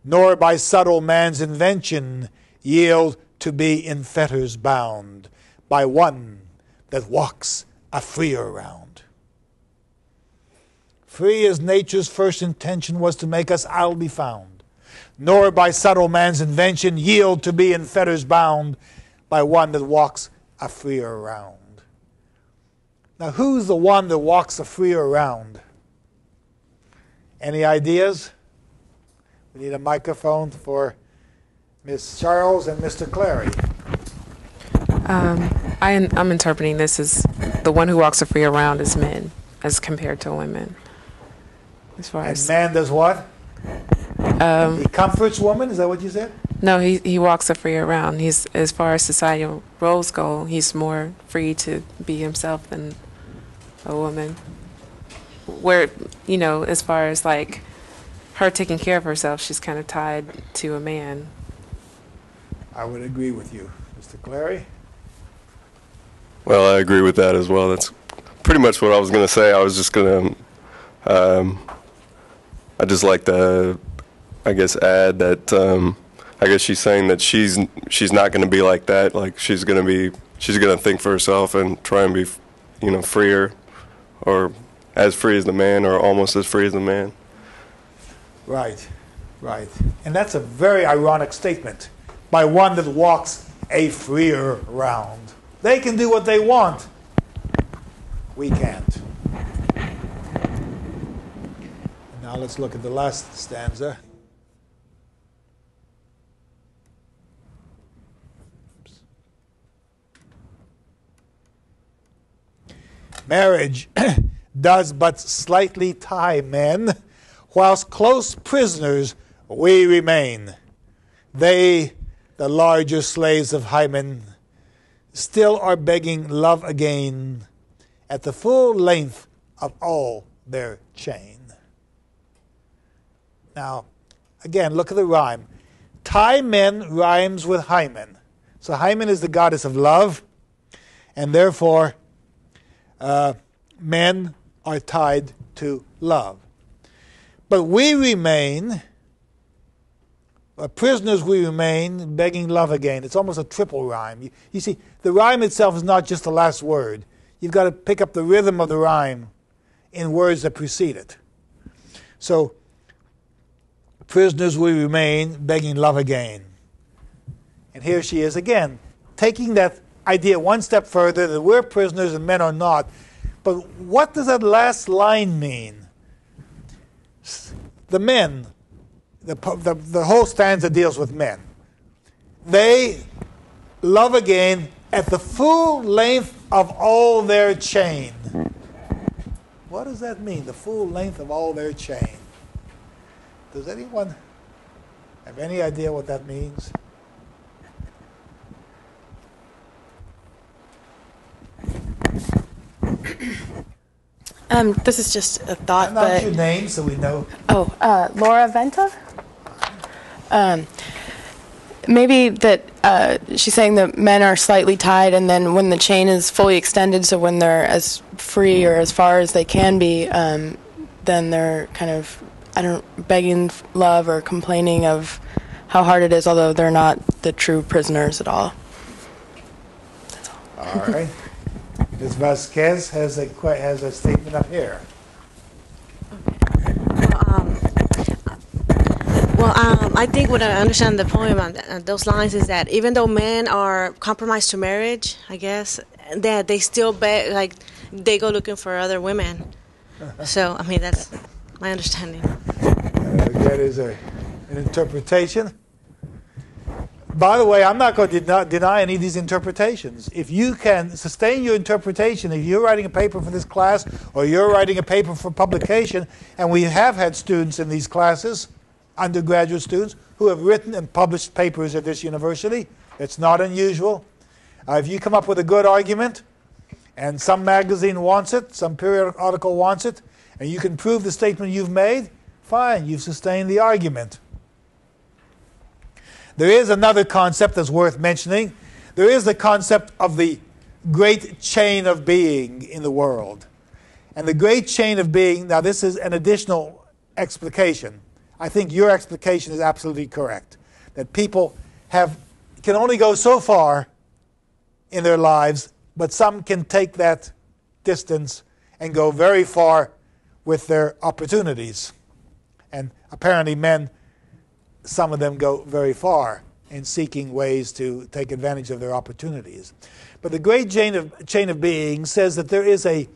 nor by subtle man's invention yield to be in fetters bound by one that walks a freer round. Free as nature's first intention was to make us, I'll be found, nor by subtle man's invention yield to be in fetters bound by one that walks a freer round." Now, who's the one that walks a freer round? Any ideas? We need a microphone for Ms. Charles and Mr. Clary. I'm interpreting this as the one who walks a freer round is men as compared to women. As far as man does what? He comforts woman? Is that what you said? No, he walks a freer round. He's, as far as societal roles go, he's more free to be himself than a woman. Where, as far as like her taking care of herself, she's kind of tied to a man. I would agree with you. Mr. Clary? Well, I agree with that as well. That's pretty much what I was going to say. I was just going to, I just like to, I guess, add that, I guess she's saying that she's not going to be like that. Like she's going to think for herself and try and be, freer, or as free as the man, or almost as free as the man. Right. Right. And that's a very ironic statement by one that walks a freer round. They can do what they want. We can't. Now let's look at the last stanza. Marriage does but slightly tie men, whilst close prisoners we remain. They, the larger slaves of Hymen, still are begging love again at the full length of all their chain. Now, again, look at the rhyme. Tie men rhymes with Hymen. So Hymen is the goddess of love, and therefore men are tied to love. But we remain, prisoners we remain, begging love again. It's almost a triple rhyme. You see, the rhyme itself is not just the last word. You've got to pick up the rhythm of the rhyme in words that precede it. So, prisoners we remain, begging love again. And here she is again, taking that idea one step further, that we're prisoners and men are not. But what does that last line mean? The men, the whole stanza deals with men. They love again at the full length of all their chain. What does that mean, the full length of all their chain? Does anyone have any idea what that means? This is just a thought, Announce but your name so we know. Laura Venta. Maybe that she's saying that men are slightly tied, and then when the chain is fully extended, so when they're as free or as far as they can be, then they're kind of begging love or complaining of how hard it is, although they're not the true prisoners at all. That's all. All right. Ms. Vasquez has a statement up here. I think what I understand the poem on those lines is that even though men are compromised to marriage, I guess, that they still beg, they go looking for other women. So, I mean, that's my understanding. That is an interpretation. By the way, I'm not going to deny any of these interpretations. If you can sustain your interpretation, if you're writing a paper for this class or you're writing a paper for publication, and we have had students in these classes, undergraduate students, who have written and published papers at this university. It's not unusual. If you come up with a good argument, and some magazine wants it, some periodical wants it, and you can prove the statement you've made, fine, you've sustained the argument. There is another concept that's worth mentioning. There is the concept of the great chain of being in the world. And the great chain of being, now this is an additional explication. I think your explication is absolutely correct. That people can only go so far in their lives, but some can take that distance and go very far with their opportunities. And apparently men, some of them go very far in seeking ways to take advantage of their opportunities. But the great chain of being says that there is a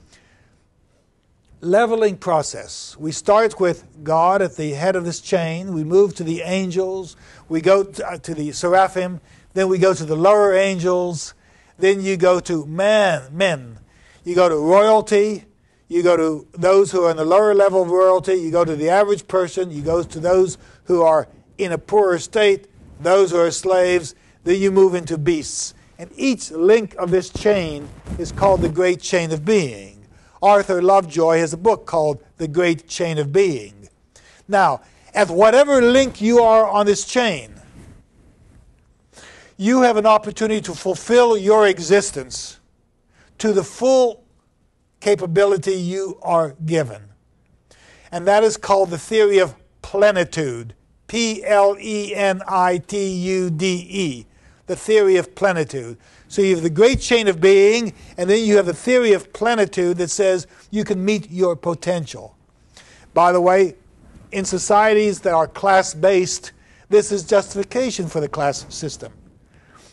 leveling process. We start with God at the head of this chain. We move to the angels. We go to the seraphim. Then we go to the lower angels. Then you go to men. You go to royalty. You go to those who are in the lower level of royalty. You go to the average person. You go to those who are in a poorer state, those who are slaves. Then you move into beasts. And each link of this chain is called the great chain of being. Arthur Lovejoy has a book called The Great Chain of Being. Now, at whatever link you are on this chain, you have an opportunity to fulfill your existence to the full capability you are given. And that is called the theory of plenitude. Plenitude, the theory of plenitude. So you have the great chain of being, and then you have the theory of plenitude that says you can meet your potential. By the way, in societies that are class-based, this is justification for the class system.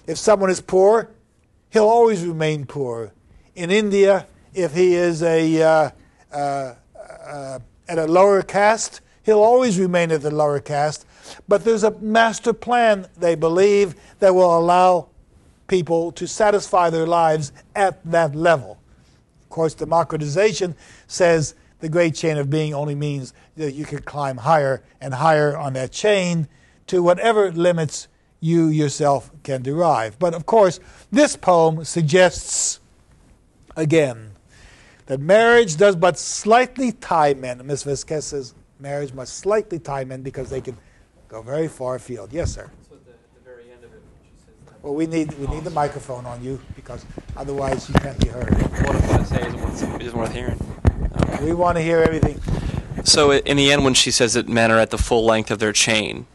If someone is poor, he'll always remain poor. In India, if he is at a lower caste, he'll always remain at the lower caste. But there's a master plan, they believe, that will allow people to satisfy their lives at that level. Of course, democratization says the great chain of being only means that you can climb higher and higher on that chain to whatever limits you yourself can derive. But of course, this poem suggests, again, that marriage does but slightly tie men. Ms. Vasquez says marriage must slightly tie men because they can go very far afield. Yes, sir. So at the very end of it, she says that. Well, we need the microphone on you because otherwise you can't be heard. What I'm going to say isn't worth hearing. Okay. We want to hear everything. So in the end, when she says that men are at the full length of their chain,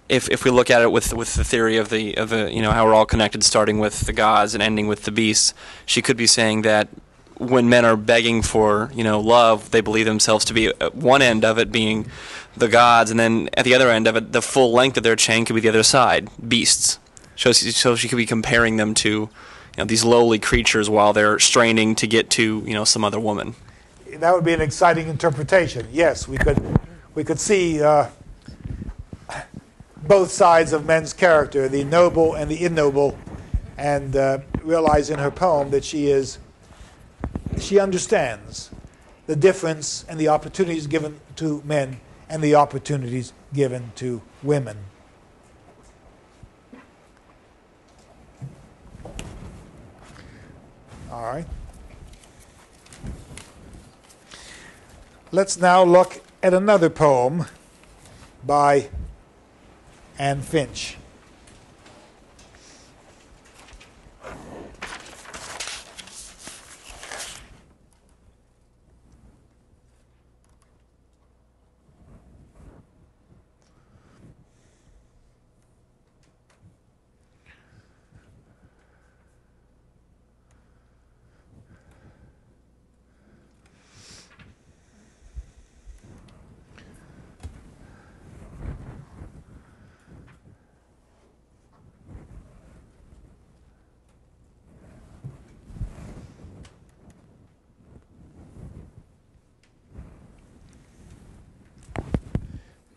if we look at it with the theory of the how we're all connected, starting with the gods and ending with the beasts, she could be saying that when men are begging for love, they believe themselves to be at one end of it being the gods, and then at the other end of it, the full length of their chain could be the other side, beasts. So she could be comparing them to these lowly creatures while they're straining to get to some other woman. That would be an exciting interpretation. Yes, we could see both sides of men's character, the noble and the ignoble, and realize in her poem that she understands the difference and the opportunities given to men and the opportunities given to women. All right. Let's now look at another poem by Anne Finch.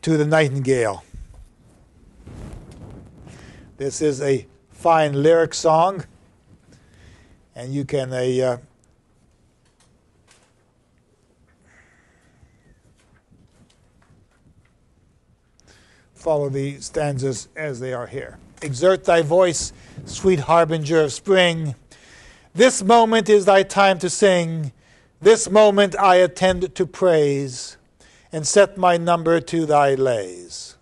To the Nightingale. This is a fine lyric song, and you can follow the stanzas as they are here. Exert thy voice, sweet harbinger of spring. This moment is thy time to sing. This moment I attend to praise, and set my number to thy lays.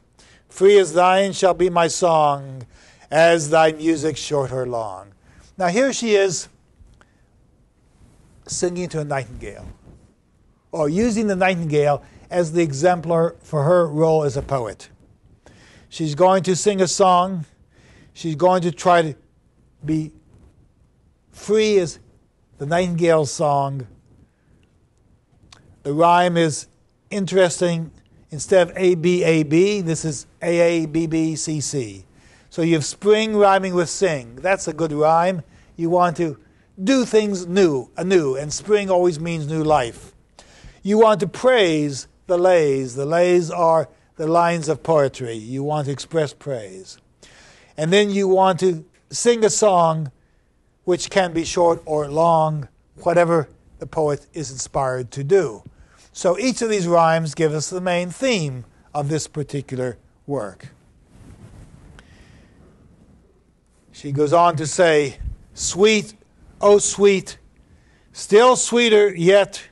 Free as thine shall be my song, as thy music short or long. Now here she is singing to a nightingale, or using the nightingale as the exemplar for her role as a poet. She's going to sing a song. She's going to try to be free as the nightingale's song. The rhyme is interesting. Instead of A-B-A-B, this is A-A-B-B-C-C. So you have spring rhyming with sing. That's a good rhyme. You want to do things anew, and spring always means new life. You want to praise the lays. The lays are the lines of poetry. You want to express praise. And then you want to sing a song which can be short or long, whatever the poet is inspired to do. So each of these rhymes gives us the main theme of this particular work. She goes on to say, sweet, oh sweet, still sweeter yet,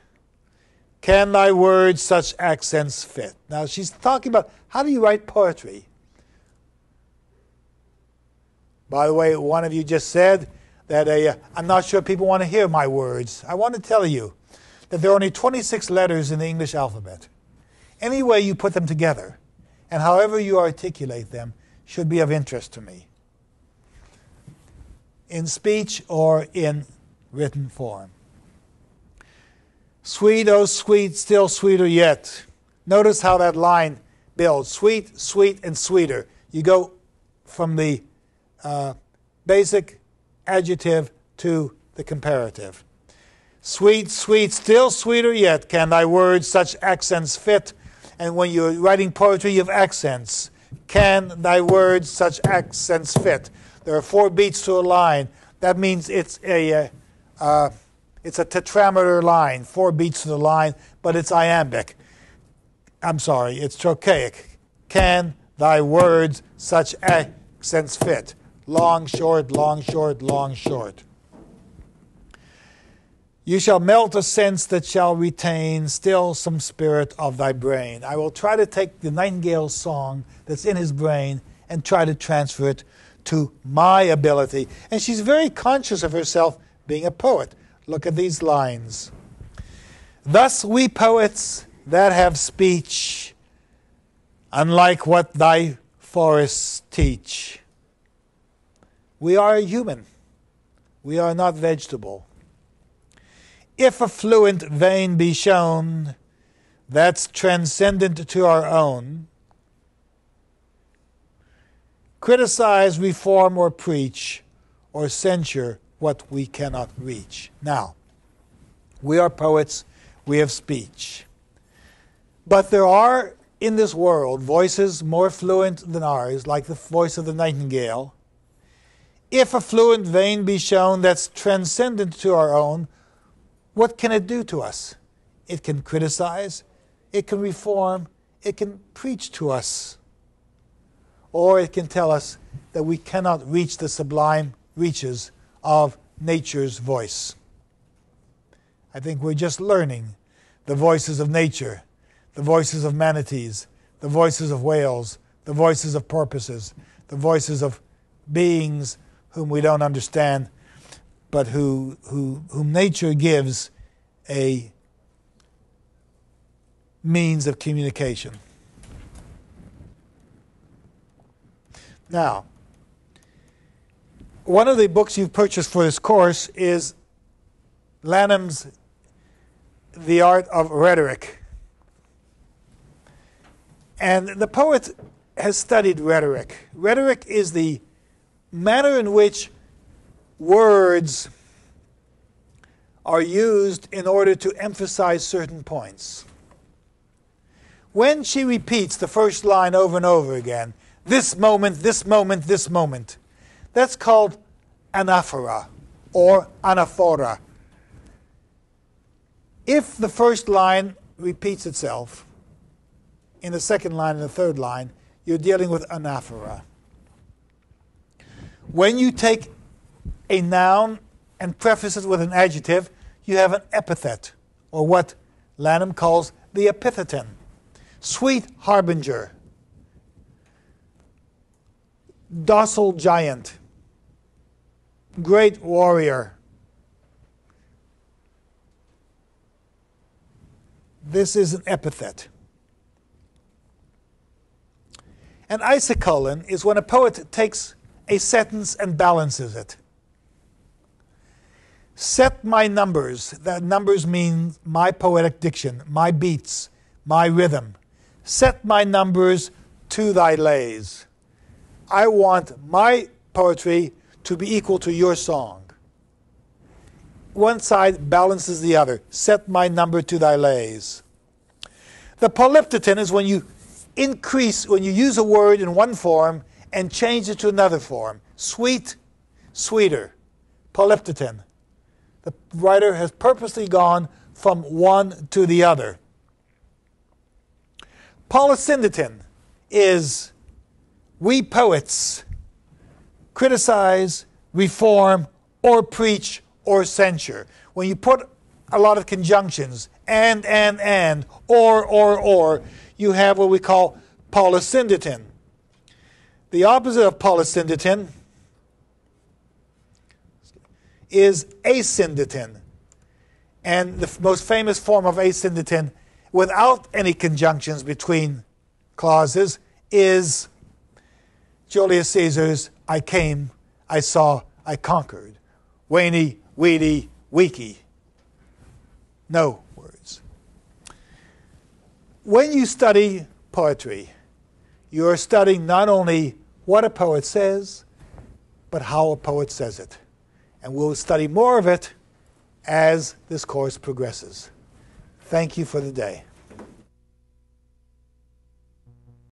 can thy words such accents fit? Now she's talking about how do you write poetry? By the way, one of you just said that I'm not sure people want to hear my words. I want to tell you that there are only 26 letters in the English alphabet. Any way you put them together, and however you articulate them, should be of interest to me, in speech or in written form. Sweet, oh sweet, still sweeter yet. Notice how that line builds. Sweet, sweet, and sweeter. You go from the basic adjective to the comparative. Sweet, sweet, still sweeter yet can thy words such accents fit. And when you're writing poetry, you have accents. Can thy words such accents fit? There are 4 beats to a line. That means it's a tetrameter line, 4 beats to the line, but it's iambic. I'm sorry, it's trochaic. Can thy words such accents fit? Long, short, long, short, long, short. You shall melt a sense that shall retain still some spirit of thy brain. I will try to take the Nightingale's song that's in his brain and try to transfer it to my ability. And she's very conscious of herself being a poet. Look at these lines. Thus we poets that have speech, unlike what thy forests teach. We are human. We are not vegetable. If a fluent vein be shown that's transcendent to our own, criticize, reform, or preach, or censure what we cannot reach. Now, we are poets, we have speech. But there are in this world voices more fluent than ours, like the voice of the nightingale. If a fluent vein be shown that's transcendent to our own, what can it do to us? It can criticize, it can reform, it can preach to us. Or it can tell us that we cannot reach the sublime reaches of nature's voice. I think we're just learning the voices of nature, the voices of manatees, the voices of whales, the voices of porpoises, the voices of beings whom we don't understand, but whom nature gives a means of communication. Now, one of the books you've purchased for this course is Lanham's The Art of Rhetoric. And the poet has studied rhetoric. Rhetoric is the manner in which words are used in order to emphasize certain points. When she repeats the first line over and over again, this moment, this moment, this moment, that's called anaphora or anaphora. If the first line repeats itself in the second line and the third line, you're dealing with anaphora. When you take a noun and preface it with an adjective, you have an epithet, or what Lanham calls the epitheton. Sweet harbinger, docile giant, great warrior. This is an epithet. An isocolon is when a poet takes a sentence and balances it. Set my numbers. That numbers mean my poetic diction, my beats, my rhythm. Set my numbers to thy lays. I want my poetry to be equal to your song. One side balances the other. Set my number to thy lays. The polyptoton is when you increase, when you use a word in one form and change it to another form. Sweet, sweeter. Polyptoton. The writer has purposely gone from one to the other. Polysyndeton is we poets criticize, reform, or preach, or censure. When you put a lot of conjunctions, and, or, you have what we call polysyndeton. The opposite of polysyndeton is asyndeton. And the most famous form of asyndeton, without any conjunctions between clauses, is Julius Caesar's I came, I saw, I conquered. Weeny, weedy, weaky. No words. When you study poetry, you're studying not only what a poet says, but how a poet says it. And we'll study more of it as this course progresses. Thank you for the day.